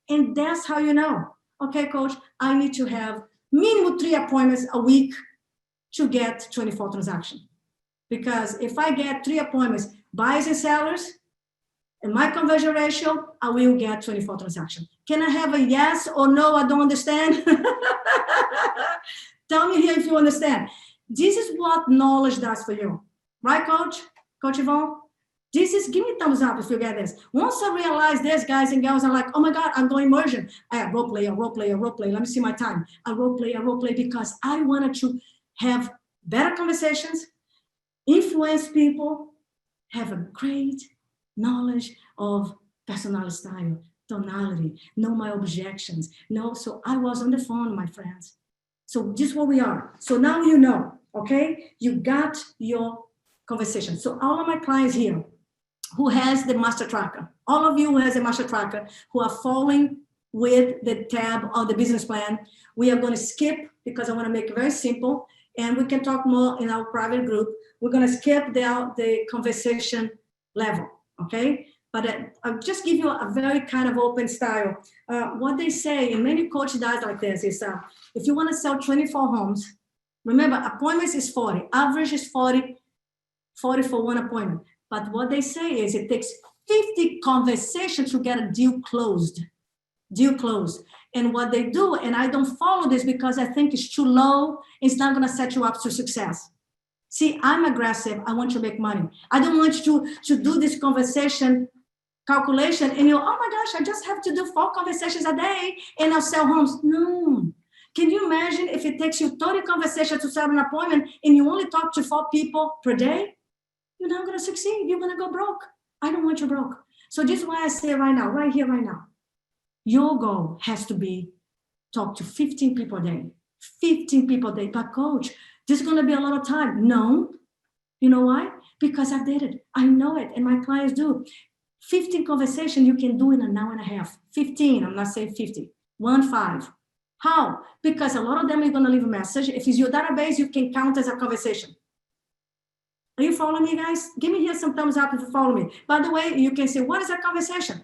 And that's how you know. Okay, coach, I need to have minimum 3 appointments a week to get 24 transactions. Because if I get 3 appointments, buyers and sellers, and my conversion ratio, I will get 24 transactions. Can I have a yes or no? I don't understand. Tell me here if you understand. This is what knowledge does for you. Right, Coach? Coach Yvonne? Give me a thumbs up if you get this. Once I realize this, guys and girls are like, oh my God, I'm going immersion. Role play. Let me see my time. Role play, because I wanted to have better conversations, influence people, have a great knowledge of personality style, tonality, know my objections. No, so I was on the phone, my friends. So this is what we are. So now you know, okay? You got your conversation. So all of my clients here who has the master tracker, all of you who has a master tracker, who are following with the tab of the business plan, we are going to skip because I want to make it very simple, and we can talk more in our private group. We're going to skip the conversation level, okay? But I'll just give you a very kind of open style. What they say, and many coaches does like this, is if you want to sell 24 homes, remember, appointments is 40, average is 40 for one appointment. But what they say is it takes 50 conversations to get a deal closed. And what they do, and I don't follow this because I think it's too low, it's not going to set you up to success. See, I'm aggressive. I want to make money. I don't want you to do this conversation calculation and you, oh my gosh, I just have to do 4 conversations a day and I'll sell homes. No. Can you imagine if it takes you 30 conversations to sell an appointment and you only talk to 4 people per day? You're not going to succeed. You're going to go broke. I don't want you broke. So this is why I say right now, right here, right now, your goal has to be talk to 15 people a day. 15 people a day. But coach, this is going to be a lot of time. No. You know why? Because I did it. I know it. And my clients do. 15 conversations you can do in an hour and a half. 15. I'm not saying 50. 15. How? Because a lot of them are going to leave a message. If it's your database, you can count as a conversation. Are you following me, guys? Give me here some thumbs up if you follow me. By the way, you can say, what is a conversation?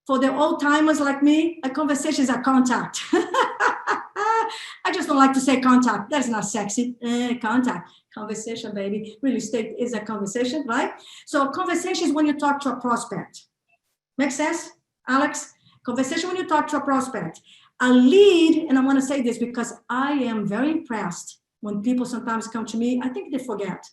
For the old timers like me, a conversation is a contact. I just don't like to say contact. That's not sexy. Contact. Conversation, baby. Real estate is a conversation, right? So a conversation is when you talk to a prospect. Make sense, Alex? Conversation when you talk to a prospect. A lead, and I want to say this because I am very impressed when people sometimes come to me. I think they forget.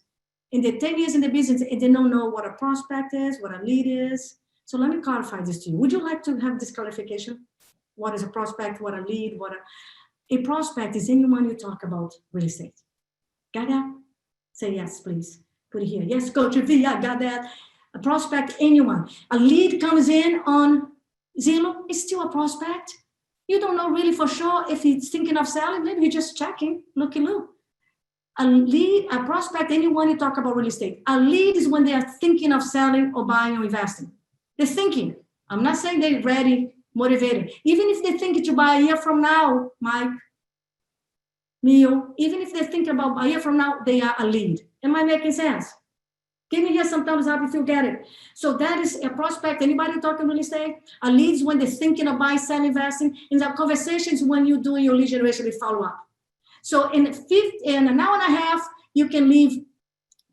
In the 10 years in the business, they don't know what a prospect is, what a lead is. So let me clarify this to you. Would you like to have this clarification? What is a prospect? What a lead? A prospect is anyone you talk about real estate. Got that? Say yes, please. Put it here. Yes, Coach V, I got that. A prospect, anyone. A lead comes in on Zillow, it's still a prospect. You don't know really for sure if he's thinking of selling. Maybe he's just checking, look. A lead, a prospect, anyone you talk about real estate. A lead is when they are thinking of selling or buying or investing. They're thinking. I'm not saying they're ready, motivated. Even if they think to buy a year from now, Mike, Mio, even if they think about a year from now, they are a lead. Am I making sense? Give me here some thumbs up if you get it. So that is a prospect. Anybody talking real estate? A lead is when they're thinking of buying, selling, investing. In the conversations when you do your lead generation follow-up. So in an hour and a half, you can leave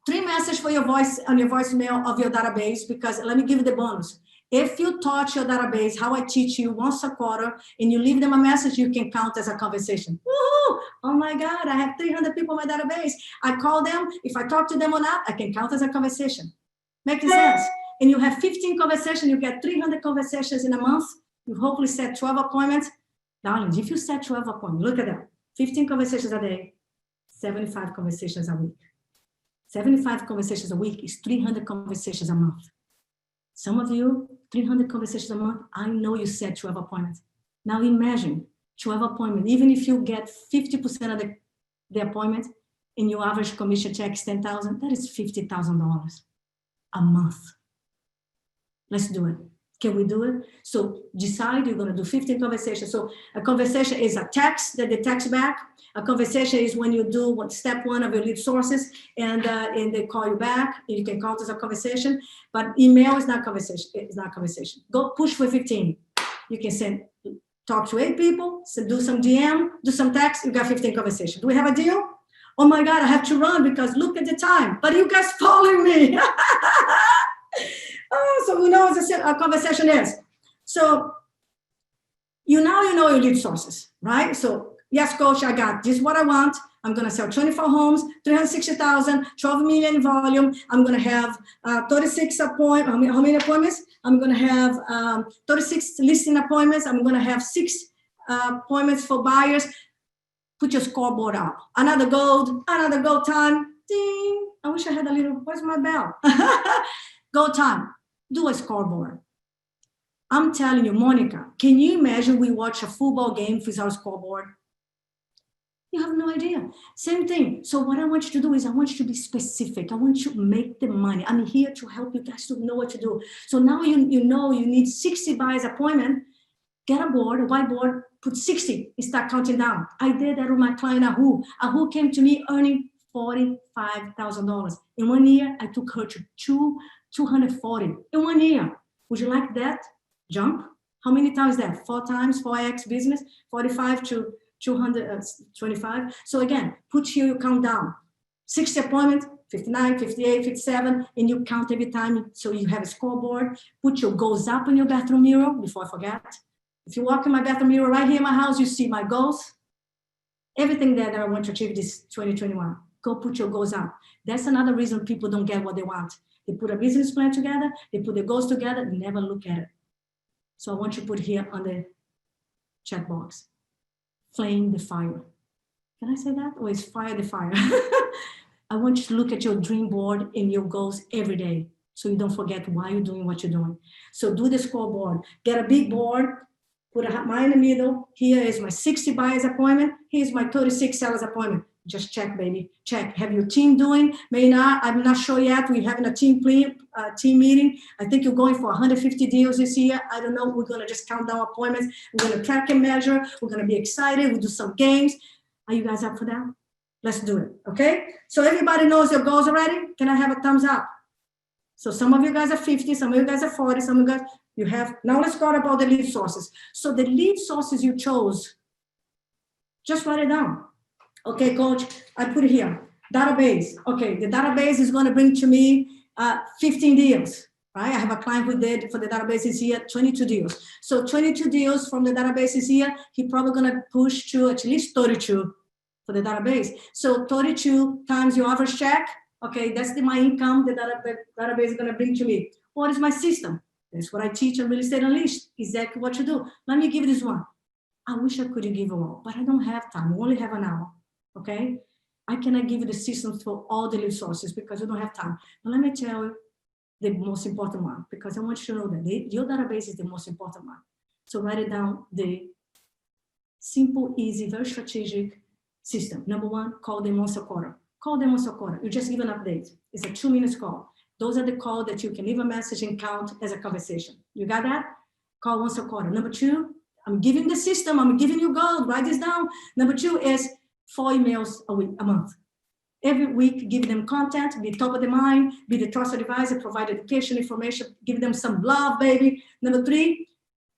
3 messages for your voice on your voicemail of your database, because let me give you the bonus. If you touch your database, how I teach you once a quarter, and you leave them a message, you can count as a conversation. Woohoo! Oh my God, I have 300 people in my database. I call them. If I talk to them or not, I can count as a conversation. Making sense? And you have 15 conversations, you get 300 conversations in a month. You hopefully set 12 appointments. Darling, if you set 12 appointments, look at that. 15 conversations a day, 75 conversations a week. 75 conversations a week is 300 conversations a month. Some of you, 300 conversations a month, I know you set 12 appointments. Now imagine 12 appointments. Even if you get 50% of the appointments and your average commission check is $10,000, that is $50,000 a month. Let's do it. Can we do it? So decide you're going to do 15 conversations. So a conversation is a text that they text back. A conversation is when you do step 1 of your lead sources and they call you back. You can count as a conversation, but email is not conversation. It's not conversation. Go push for 15. You can talk to 8 people, do some DM, do some text. You got 15 conversations. Do we have a deal? Oh my God, I have to run because look at the time. But you guys following me. So we know what a conversation is. So you know your lead sources, right? So yes, coach, I got this is what I want. I'm going to sell 24 homes, 360,000, 12 million in volume. I'm going to have 36 appointments. How many appointments? I'm going to have 36 listing appointments. I'm going to have 6 appointments for buyers. Put your scoreboard up. Another gold time. ding. I wish I had a little, where's my bell? Go time. Do a scoreboard. I'm telling you, Monica, can you imagine we watch a football game with our scoreboard? You have no idea. Same thing. So what I want you to do is I want you to be specific. I want you to make the money. I'm here to help you guys to know what to do. So now you know you need 60 buyers appointment. Get a board, a whiteboard, put 60 and start counting down. I did that with my client Ahu. Ahu came to me earning $45,000. In 1 year, I took her to 240 in 1 year. Would you like that jump? How many times that? 4 times, 4x business, 45 to 225. So again, put here, you count down. 60 appointments, 59, 58, 57, and you count every time. So you have a scoreboard. Put your goals up in your bathroom mirror before I forget. If you walk in my bathroom mirror right here in my house, you see my goals. Everything there that I want to achieve this 2021. Go put your goals up. That's another reason people don't get what they want. They put a business plan together, they put their goals together, they never look at it. So I want you to put here on the chat box, flame the fire. Can I say that? Or is fire the fire? I want you to look at your dream board and your goals every day so you don't forget why you're doing what you're doing. So do the scoreboard. Get a big board, put a mine in the middle. Here is my 60 buyers appointment. Here's my 36 sellers appointment. Just check, baby. Check. Have your team doing? May not. I'm not sure yet. We're having a team meeting. I think you're going for 150 deals this year. I don't know. We're going to just count down appointments. We're going to track and measure. We're going to be excited. We'll do some games. Are you guys up for that? Let's do it. Okay? So everybody knows your goals already? Can I have a thumbs up? So some of you guys are 50, some of you guys are 40, some of you guys, you have. Now let's talk about the lead sources. So the lead sources you chose, just write it down. Okay, coach, I put it here. Database. Okay, the database is going to bring to me 15 deals, right? I have a client who did for the database this year 22 deals. So 22 deals from the database this year, he probably going to push to at least 32 for the database. So 32 times your average check. Okay, that's my income the database is going to bring to me. What is my system? That's what I teach on Real Estate Unleashed. Exactly what you do. Let me give you this one. I wish I could give you all, but I don't have time. We only have an hour. Okay, I cannot give you the system for all the lead sources because you don't have time. But let me tell you the most important one, because I want you to know that your database is the most important one. So write it down, the simple, easy, very strategic system. Number one, call them once a quarter. Call them once a quarter. You just give an update. It's a 2-minute call. Those are the calls that you can leave a message and count as a conversation. You got that? Call once a quarter. Number two, I'm giving the system. I'm giving you gold. Write this down. Number two is 4 emails a month. Every week, give them content, be top of the mind, be the trusted advisor, provide education, information, give them some love, baby. Number 3,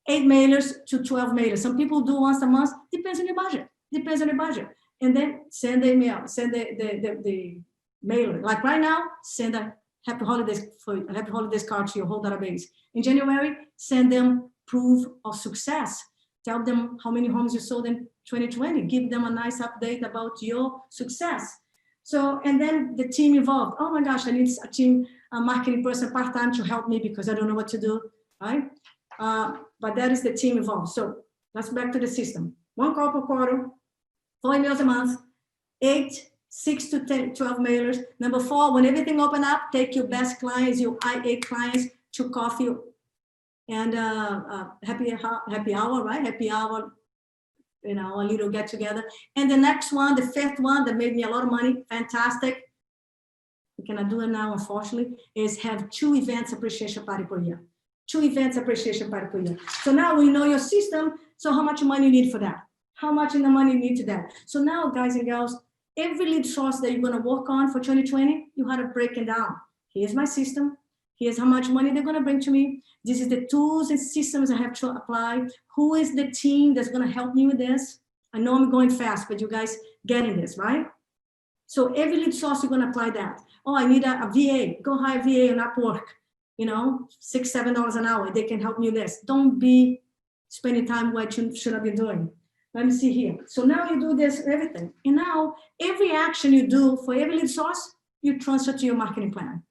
8 mailers to 12 mailers. Some people do once a month. Depends on your budget. Depends on your budget. And then send the email, send the mailer. Like right now, send a happy holidays card to your whole database. In January, send them proof of success. Tell them how many homes you sold in 2020. Give them a nice update about your success. So, and then the team involved. Oh my gosh, I need a team, a marketing person part-time to help me because I don't know what to do, right? But that is the team involved. So let's back to the system. 1 call per quarter, 4 emails a month, 6 to 10, 12 mailers. Number 4, when everything open up, take your best clients, your I8 clients to coffee and happy hour, right? Happy hour, you know, a little get together. And the next one, the 5th one that made me a lot of money, fantastic. We cannot do it now, unfortunately, is have 2 events appreciation party per year. 2 events appreciation party per year. So now we know your system. So how much money you need for that? How much in the money you need to that? So now, guys and girls, every lead source that you're going to work on for 2020, you have to break it down. Here's my system. Here's how much money they're going to bring to me. This is the tools and systems I have to apply. Who is the team that's going to help me with this? I know I'm going fast, but you guys getting this, right? So every lead source, you're going to apply that. Oh, I need a VA. Go hire a VA on Upwork. You know, $6, $7 an hour. They can help me with this. Don't be spending time what you should have been doing. Let me see here. So now you do this, everything. And now every action you do for every lead source, you transfer to your marketing plan.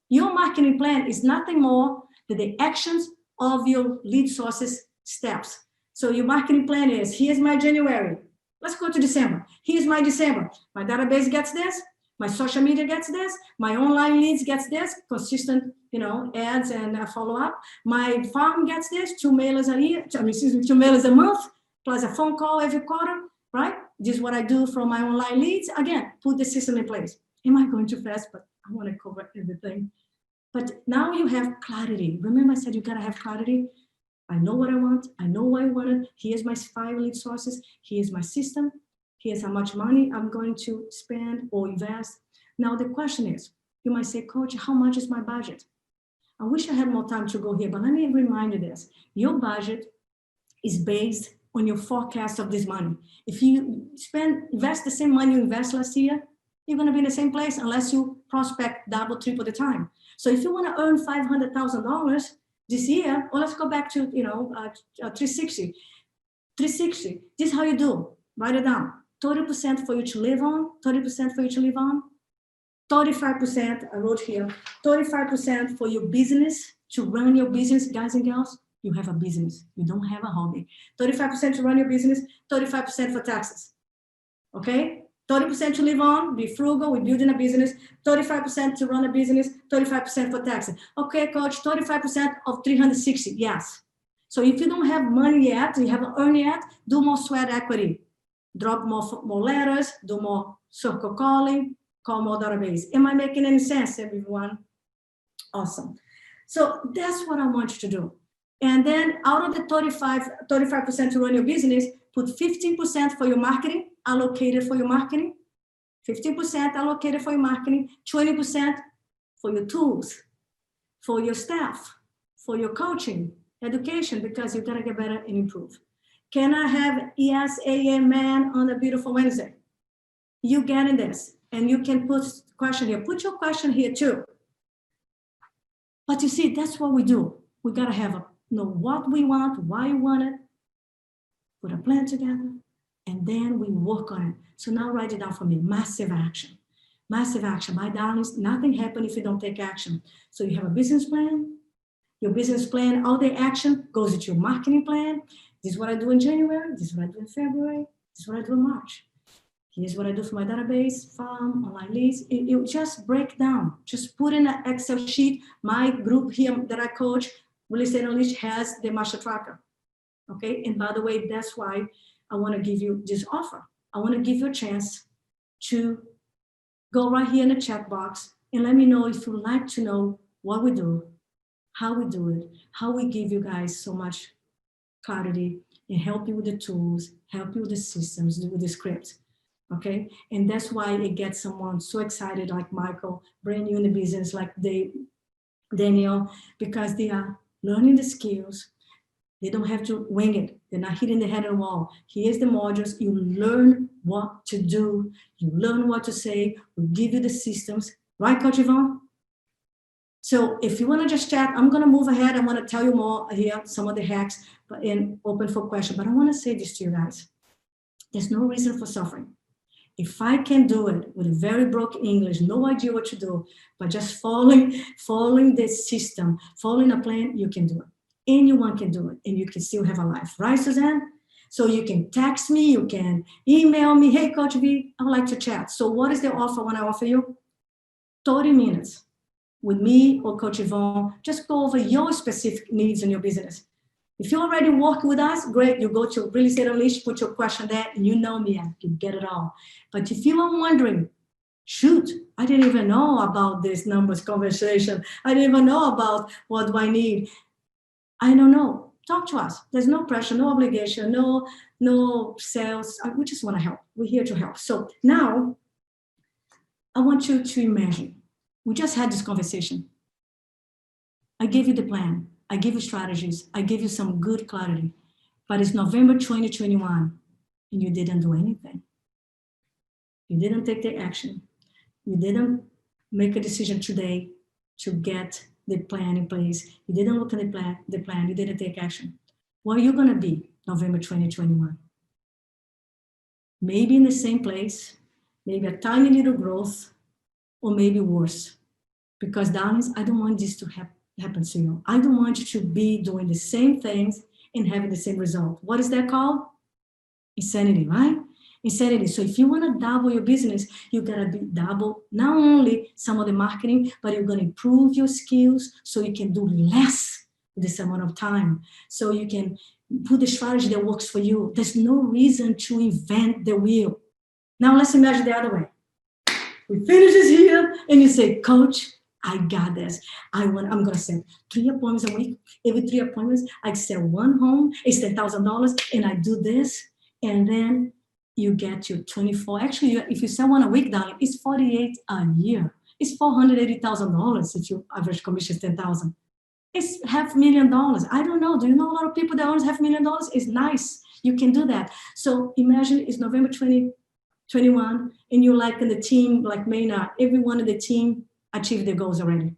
Your marketing plan is nothing more than the actions of your lead sources steps. So your marketing plan is, here's my January. Let's go to December. Here's my December. My database gets this. My social media gets this. My online leads gets this, consistent, ads and follow-up. My farm gets this, 2 mailers a year, 2 mailers a month, plus a phone call every quarter, right? This is what I do from my online leads. Again, put the system in place. Am I going too fast? But I want to cover everything. But now you have clarity. Remember I said you gotta have clarity? I know what I want. I know why I want it. Here's my 5 lead sources. Here's my system. Here's how much money I'm going to spend or invest. Now the question is, you might say, Coach, how much is my budget? I wish I had more time to go here, but let me remind you this. Your budget is based on your forecast of this money. If you invest the same money you invest last year, you're going to be in the same place unless you prospect double, triple the time. So if you want to earn $500,000 this year, well, let's go back to 360. 360. This is how you do. Write it down. 30% for you to live on. 30% for you to live on. 35%. I wrote here. 35% for your business, to run your business, guys and girls. You have a business. You don't have a hobby. 35% to run your business. 35% for taxes. Okay. 30% to live on, be frugal, we're building a business, 35% to run a business, 35% for taxes. Okay, Coach, 35% of 360, yes. So if you don't have money yet, you haven't earned yet, do more sweat equity. Drop more letters, do more circle calling, call more database. Am I making any sense, everyone? Awesome. So that's what I want you to do. And then out of the 35% to run your business, put 15% for your marketing, allocated for your marketing, 15% allocated for your marketing, 20% for your tools, for your staff, for your coaching, education, because you gotta get better and improve. Can I have yes, amen on a beautiful Wednesday? You getting this? And you can put question here. Put your question here too. But you see, that's what we do. We gotta know what we want, why we want it, put a plan together, and then we work on it. So now write it down for me. Massive action. Massive action. My darlings, nothing happens if you don't take action. So you have a business plan. Your business plan, all the action goes into your marketing plan. This is what I do in January. This is what I do in February. This is what I do in March. Here's what I do for my database, farm, online leads. You just break down. Just put in an Excel sheet. My group here that I coach, Real Estate Unleashed, has the master tracker. Okay, and by the way, that's why I want to give you this offer. I want to give you a chance to go right here in the chat box and let me know if you'd like to know what we do, how we do it, how we give you guys so much clarity and help you with the tools, help you with the systems, with the script. Okay, and that's why it gets someone so excited like Michael, brand new in the business, like Daniel, because they are learning the skills. They don't have to wing it. They're not hitting the head on the wall. Here's the modules. You learn what to do. You learn what to say. We give you the systems. Right, Coach Yvonne? So if you want to just chat, I'm going to move ahead. I want to tell you more here, some of the hacks, and open for questions. But I want to say this to you guys. There's no reason for suffering. If I can do it with a very broken English, no idea what to do, but just following the system, following a plan, you can do it. Anyone can do it, and you can still have a life. Right, Suzanne? So you can text me, you can email me, hey, Coach V, I would like to chat. So what is the offer when I offer you? 30 minutes with me or Coach Yvonne. Just go over your specific needs in your business. If you're already working with us, great. You go to Real Estate Unleashed, put your question there, and you know me, I can get it all. But if you are wondering, shoot, I didn't even know about this numbers conversation. I didn't even know about what do I need. I don't know. Talk to us. There's no pressure, no obligation, no sales. We just want to help. We're here to help. So now I want you to imagine. We just had this conversation. I gave you the plan. I gave you strategies. I gave you some good clarity. But it's November 2021 and you didn't do anything. You didn't take the action. You didn't make a decision today to get the plan in place. You didn't look at the plan. You didn't take action. Where are you going to be November 2021? Maybe in the same place, maybe a tiny little growth, or maybe worse. Because darlings, I don't want this to happen to you. I don't want you to be doing the same things and having the same result. What is that called? Insanity, right? Insanity. So if you want to double your business, you got to be double not only some of the marketing, but you're going to improve your skills so you can do less with this amount of time. So you can put the strategy that works for you. There's no reason to invent the wheel. Now let's imagine the other way. We finish this here, and you say, Coach, I got this. I'm gonna sell 3 appointments a week. Every 3 appointments, I sell 1 home. It's $10,000, and I do this, and then you get your 24. Actually, if you sell 1 a week, darling, it's 48 a year. It's $480,000 if your average commission is 10,000. It's $500,000. I don't know. Do you know a lot of people that owns $500,000? It's nice. You can do that. So imagine it's November 2021, and you're like in the team, like Maynard. Everyone in the team achieved their goals already.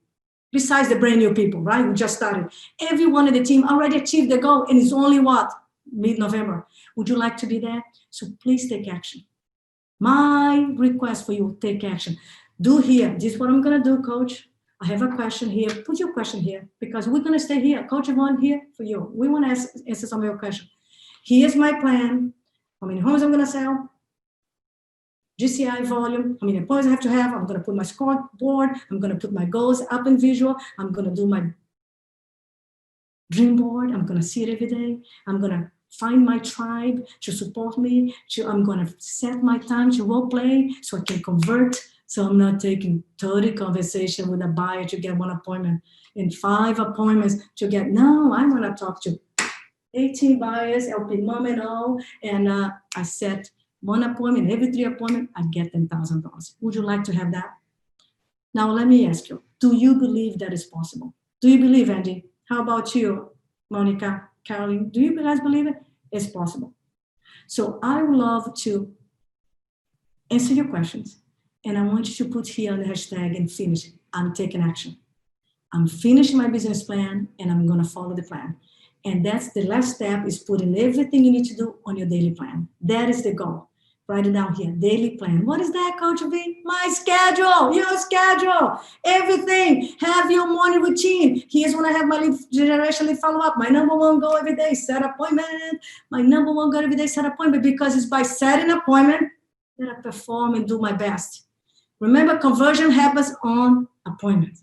Besides the brand new people, right? We just started. Everyone in the team already achieved their goal, and it's only what? Mid-November. Would you like to be there? So please take action. My request for you, take action. Do here. This is what I'm going to do, Coach. I have a question here. Put your question here because we're going to stay here. Coach Yvonne here for you. We want to answer some of your questions. Here's my plan. How many homes I'm going to sell? GCI volume, how many appointments I have to have. I'm going to put my scoreboard. I'm going to put my goals up in visual. I'm going to do my dream board. I'm going to see it every day. I'm going to find my tribe to support me. I'm going to set my time to role play so I can convert. So I'm not taking 30 conversations with a buyer to get 1 appointment and 5 appointments to get, no, I want to talk to 18 buyers, LP mom and all. And I set 1 appointment, every 3 appointments, I get $10,000. Would you like to have that? Now, let me ask you, do you believe that is possible? Do you believe, Andy? How about you, Monica, Caroline? Do you guys believe it? It's possible. So I would love to answer your questions. And I want you to put here on the hashtag and finish. I'm taking action. I'm finishing my business plan and I'm going to follow the plan. And that's the last step is putting everything you need to do on your daily plan. That is the goal. Write it down here, daily plan. What is that, Coach V? My schedule, your schedule, everything. Have your morning routine. Here's when I have my lead generation lead follow-up. My number 1 goal every day, set appointment. My number 1 goal every day, set appointment, because it's by setting appointment that I perform and do my best. Remember, conversion happens on appointment.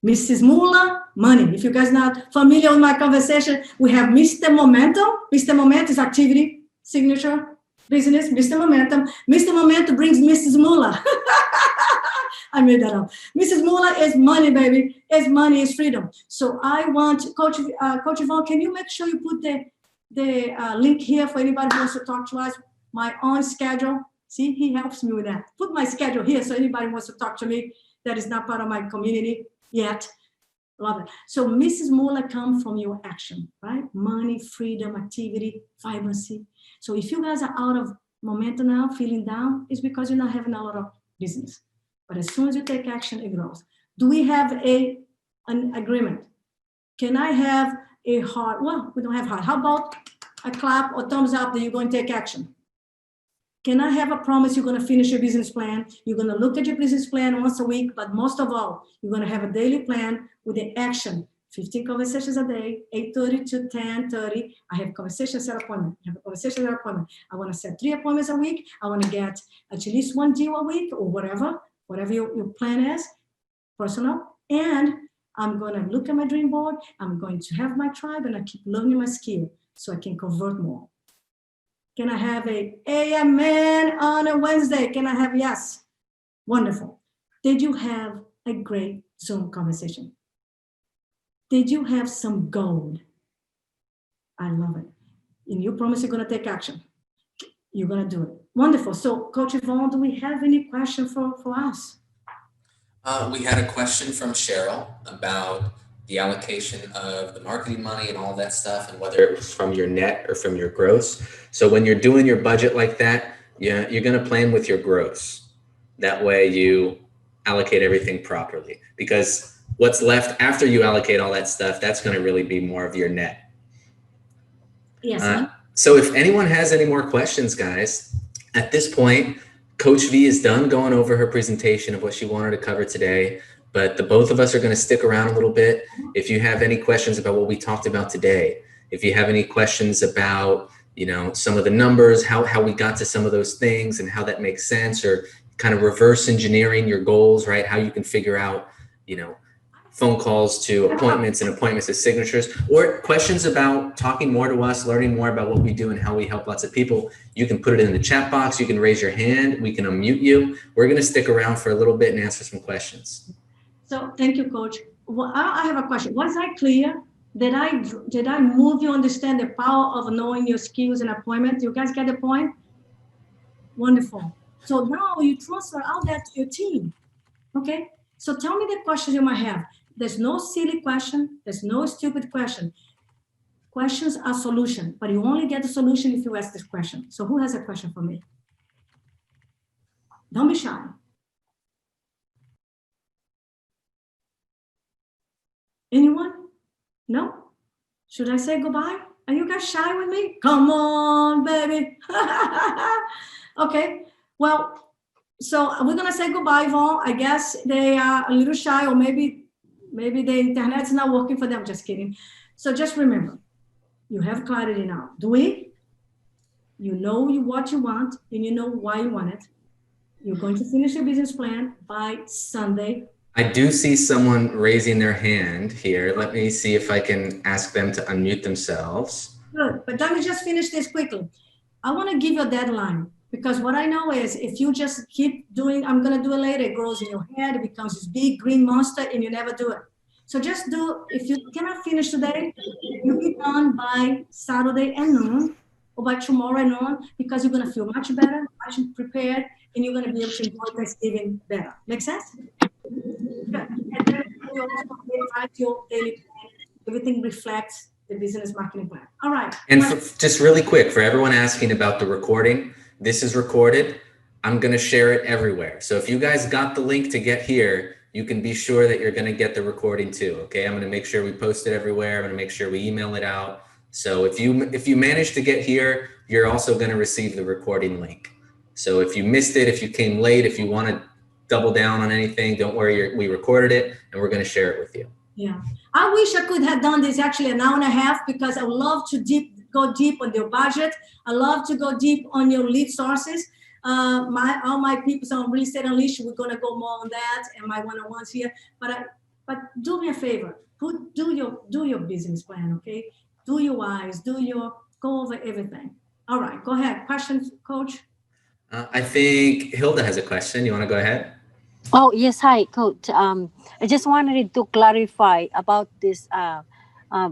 Mrs. Mula, money. If you guys not familiar with my conversation, we have Mr. Momentum. Mr. Momentum is activity, signature, business, Mr. Momentum. Mr. Momentum brings Mrs. Mula. I made that up. Mrs. Mula is money, baby. It's money, it's freedom. So I want, Coach Yvonne, can you make sure you put the link here for anybody who wants to talk to us? My own schedule. See, he helps me with that. Put my schedule here so anybody wants to talk to me that is not part of my community yet. Love it. So Mrs. Mula comes from your action, right? Money, freedom, activity, vibrancy. So if you guys are out of momentum now, feeling down, it's because you're not having a lot of business. But as soon as you take action, it grows. Do we have an agreement? Can I have a heart? Well, we don't have heart. How about a clap or thumbs up that you're going to take action? Can I have a promise you're going to finish your business plan? You're going to look at your business plan once a week, but most of all, you're going to have a daily plan with the action. 15 conversations a day, 8:30 to 10:30. I have conversation set appointment. I have a conversation set appointment. I want to set 3 appointments a week. I want to get at least 1 deal a week or whatever your plan is, personal. And I'm going to look at my dream board. I'm going to have my tribe and I keep learning my skill so I can convert more. Can I have a amen on a Wednesday? Can I have yes? Wonderful. Did you have a great Zoom conversation? Did you have some gold? I love it. And you promise you're going to take action. You're going to do it. Wonderful. So, Coach Yvonne, do we have any question for us? We had a question from Cheryl about the allocation of the marketing money and all that stuff, and whether it was from your net or from your gross. So when you're doing your budget like that, yeah, you're going to plan with your gross. That way you allocate everything properly, because what's left after you allocate all that stuff, that's going to really be more of your net. Yes. So if anyone has any more questions, guys, at this point, Coach V is done going over her presentation of what she wanted to cover today. But the both of us are going to stick around a little bit. If you have any questions about what we talked about today, if you have any questions about some of the numbers, how we got to some of those things and how that makes sense, or kind of reverse engineering your goals, right? How you can figure out, phone calls to appointments and appointments to signatures, or questions about talking more to us, learning more about what we do and how we help lots of people. You can put it in the chat box. You can raise your hand. We can unmute you. We're going to stick around for a little bit and answer some questions. So thank you, Coach. Well, I have a question. Was I clear? Did I move you understand the power of knowing your skills and appointments? You guys get the point? Wonderful. So now you transfer all that to your team. Okay? So tell me the questions you might have. There's no silly question. There's no stupid question. Questions are solution, but you only get the solution if you ask this question. So who has a question for me? Don't be shy. Anyone? No? Should I say goodbye? Are you guys shy with me? Come on, baby. Okay. Well, so we're gonna say goodbye, Vaughn. I guess they are a little shy, or maybe the internet's not working for them. Just kidding. So just remember, you have clarity now. Do we? You know what you want, and you know why you want it. You're going to finish your business plan by Sunday. I do see someone raising their hand here. Let me see if I can ask them to unmute themselves. Good, but let me just finish this quickly. I want to give you a deadline, because what I know is if you just keep doing, I'm going to do it later, it grows in your head, it becomes this big green monster, and you never do it. So just do, if you cannot finish today, you'll be done by Saturday at noon, or by tomorrow at noon, because you're going to feel much better, much prepared, and you're going to be able to enjoy Thanksgiving better. Make sense? Good. And then you also write your daily plan. Everything reflects the business marketing plan. All right. And just really quick, for everyone asking about the recording, this is recorded. I'm going to share it everywhere. So if you guys got the link to get here, you can be sure that you're going to get the recording too. Okay. I'm going to make sure we post it everywhere. I'm going to make sure we email it out. So if you manage to get here, you're also going to receive the recording link. So if you missed it, if you came late, if you want to double down on anything, don't worry, we recorded it and we're going to share it with you. Yeah. I wish I could have done this actually an hour and a half, because I would love to go deep on your budget. I love to go deep on your lead sources. All my people on Real Estate Unleashed, we're going to go more on that and my one-on-ones here. But do me a favor, do your business plan, okay? Do your whys, go over everything. All right, go ahead. Questions, Coach? I think Hilda has a question. You want to go ahead? Oh, yes. Hi, Coach. I just wanted to clarify about this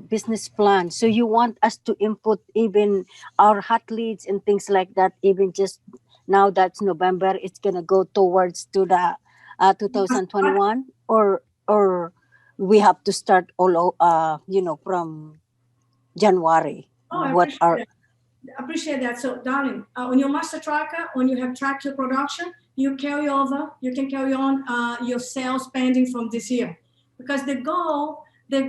business plan. So you want us to input even our hot leads and things like that, even just now that's November, it's going to go towards to the 2021, or we have to start all, from January. Oh, I appreciate that. So, darling, on your master tracker, when you have tracked your production, you can carry on your sales pending from this year, because the goal, we're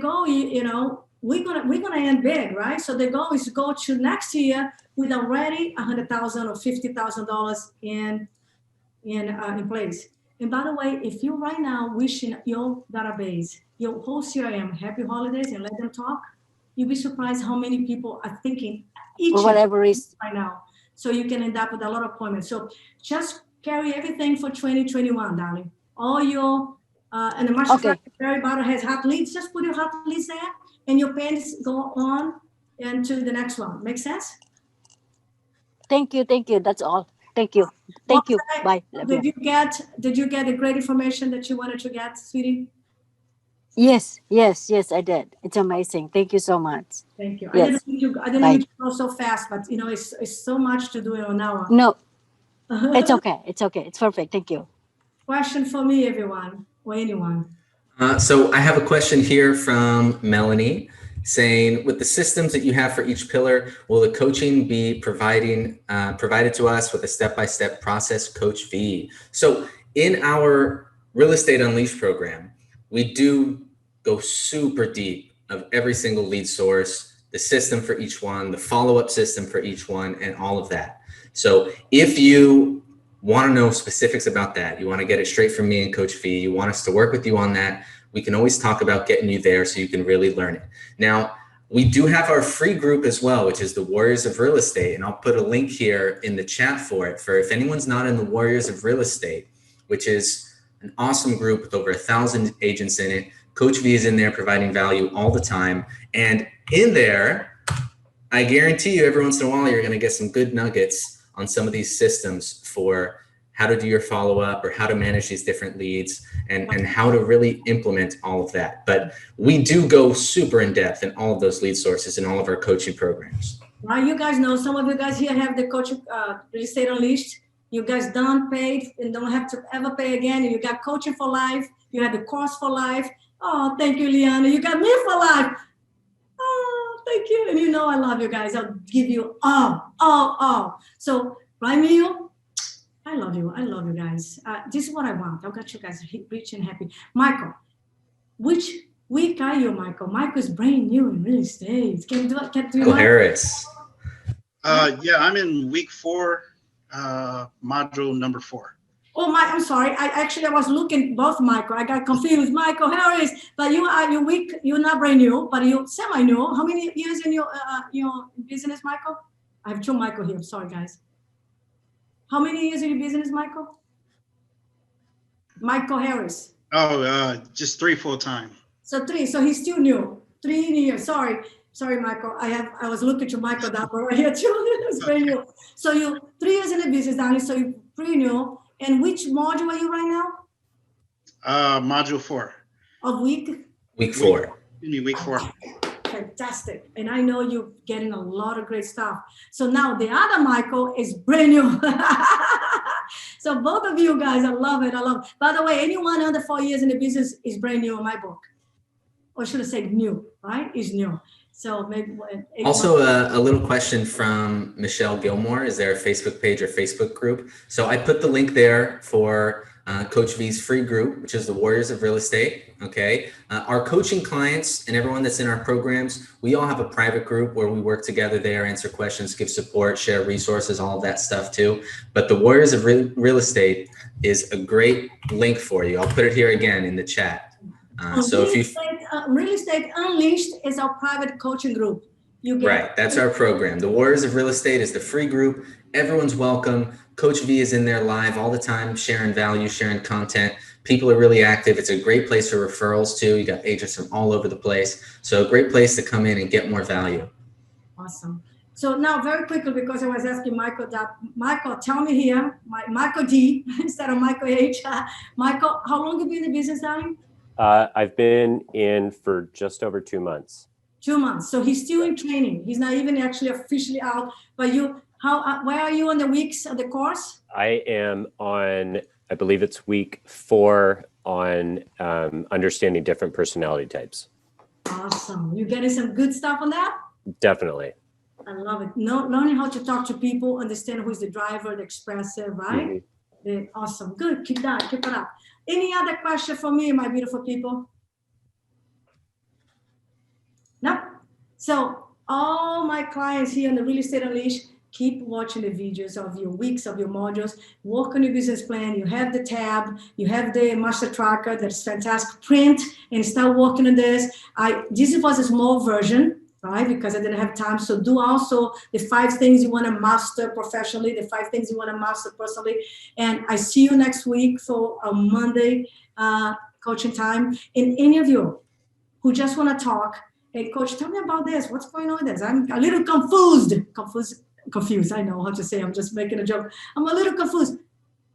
gonna end big, right? So the goal is to go to next year with already $100,000 or $50,000 in place. And by the way, if you right now wishing your database, your whole CRM, happy holidays, and let them talk, you'll be surprised how many people are thinking each whatever is right now. So you can end up with a lot of appointments. So just carry everything for 2021, darling. All your and the master tracker very bottom has hot leads. Just put your hot leads there, and your pens go on and to the next one. Make sense? Thank you. That's all. Thank you. Bye. Did you get the great information that you wanted to get, sweetie? Yes, I did. It's amazing. Thank you so much. Thank you. Yes. I didn't need to go so fast, but it's so much to do in an hour. No, it's okay. It's perfect. Thank you. Question for me, everyone, or anyone. So I have a question here from Melanie saying, with the systems that you have for each pillar, will the coaching be provided to us with a step-by-step process, Coach V? So in our Real Estate Unleashed program, we do go super deep of every single lead source, the system for each one, the follow-up system for each one, and all of that. So if you want to know specifics about that, you want to get it straight from me and Coach V, you want us to work with you on that, we can always talk about getting you there so you can really learn it. Now, We do have our free group as well, which is the Warriors of Real Estate. And I'll put a link here in the chat for it. For if anyone's not in the Warriors of Real Estate, which is an awesome group with over 1,000 agents in it. Coach V is in there providing value all the time. And in there, I guarantee you every once in a while, you're going to get some good nuggets on some of these systems for how to do your follow-up or how to manage these different leads and how to really implement all of that. But we do go super in depth in all of those lead sources in all of our coaching programs. Well, you guys know, some of you guys here have the coaching Real Estate Unleashed. You guys done paid and don't have to ever pay again. And you got coaching for life. You have the course for life. Oh, thank you, Liana. You got me for life. Oh, thank you. And you know I love you guys. I'll give you all. So, Raimil, I love you. I love you guys. This is what I want. I got you guys rich and happy. Michael, which week are you, Michael? Michael is brand new in real estate. Can do Michael Harris. Yeah, I'm in week 4, module number 4. Oh my, I'm sorry. I was looking both Michael. I got confused. Michael Harris, but you're weak. You're not brand new, but you semi-new. How many years in your business, Michael? I have 2 Michael here. Sorry, guys. How many years in your business, Michael? Michael Harris. Oh, just 3 full time. So 3. So he's still new. 3 years. Sorry, Michael. I was looking to Michael that right here too. It's very new. So you 3 years in the business, Danny. So you're pretty new. And which module are you right now? Module 4. Of week? Week 4. Week 4. Fantastic. And I know you're getting a lot of great stuff. So now the other Michael is brand new. So both of you guys, I love it. By the way, anyone under 4 years in the business is brand new in my book. Or should I say new, right? Is new. So maybe also a little question from Michelle Gilmore. Is there a Facebook page or Facebook group? So I put the link there for Coach V's free group, which is the Warriors of Real Estate. Okay. Our coaching clients and everyone that's in our programs, we all have a private group where we work together there, answer questions, give support, share resources, all of that stuff too. But the Warriors of Real Estate is a great link for you. I'll put it here again in the chat. So if you Real Estate Unleashed is our private coaching group. You get right, that's our program. The Warriors of Real Estate is the free group. Everyone's welcome. Coach V is in there live all the time, sharing value, sharing content. People are really active. It's a great place for referrals too. You got agents from all over the place. So a great place to come in and get more value. Awesome. So now very quickly, because I was asking Michael that, Michael, tell me here, Michael D instead of Michael H. Michael, how long have you been in the business, darling? I've been in for just over 2 months. 2 months. So he's still in training. He's not even actually officially out. But where are you on the weeks of the course? I am on, I believe it's week 4 on understanding different personality types. Awesome. You getting some good stuff on that? Definitely. I love it. Learning how to talk to people, understand who's the driver, the expressive, right? Mm-hmm. Awesome. Good. Keep it up. Any other question for me, my beautiful people? No? So all my clients here on the Real Estate Unleashed, keep watching the videos of your weeks, of your modules, work on your business plan. You have the tab, you have the master tracker, that's fantastic. Print and start working on this. This was a small version, right? Because I didn't have time. So do also the 5 things you want to master professionally, the 5 things you want to master personally. And I see you next week for a Monday coaching time. And any of you who just want to talk, hey, coach, tell me about this. What's going on with this? I'm a little confused. I know how to say, I'm just making a joke. I'm a little confused.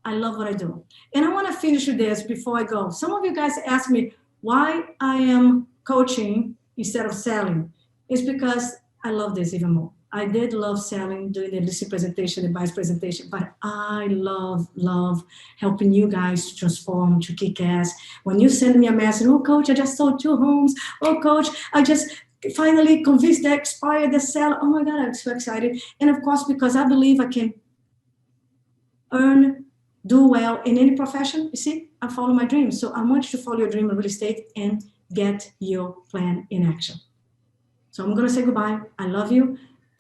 I love what I do. And I want to finish with this before I go. Some of you guys ask me why I am coaching instead of selling. It's because I love this even more. I did love selling, doing the listing presentation, the buyer's presentation, but I love helping you guys to transform, to kick ass. When you send me a message, oh, coach, I just sold 2 homes. Oh, coach, I just finally convinced the expired, the seller. Oh my God, I'm so excited. And of course, because I believe I can do well in any profession, you see, I follow my dreams. So I want you to follow your dream in real estate and get your plan in action. So I'm going to say goodbye. I love you.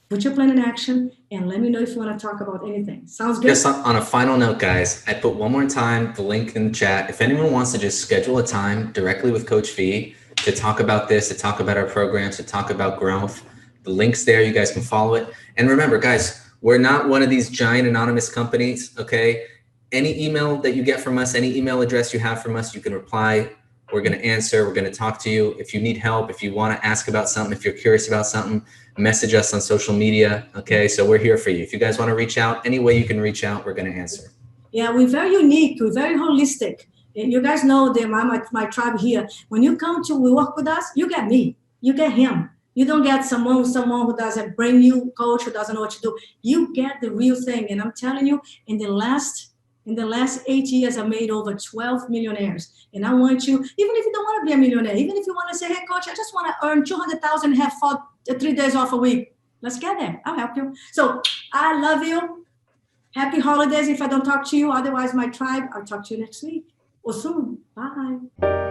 Put your plan in action and let me know if you want to talk about anything. Sounds good? Just on a final note, guys, I put one more time the link in the chat. If anyone wants to just schedule a time directly with Coach V, to talk about this, to talk about our programs, to talk about growth. The link's there, you guys can follow it. And remember, guys, we're not one of these giant anonymous companies, okay? Any email that you get from us, any email address you have from us, you can reply. We're gonna answer, we're gonna talk to you. If you need help, if you wanna ask about something, if you're curious about something, message us on social media, okay? So we're here for you. If you guys wanna reach out, any way you can reach out, we're gonna answer. Yeah, we're very unique, we're very holistic. And you guys know that my tribe here, when you come to work with us, you get me, you get him. You don't get someone who does a brand new coach who doesn't know what to do. You get the real thing. And I'm telling you, in the last 8 years, I made over 12 millionaires. And I want you, even if you don't want to be a millionaire, even if you want to say, hey, coach, I just want to earn 200,000 and have 3 days off a week. Let's get there. I'll help you. So I love you. Happy holidays if I don't talk to you. Otherwise, my tribe, I'll talk to you next week or soon. Bye.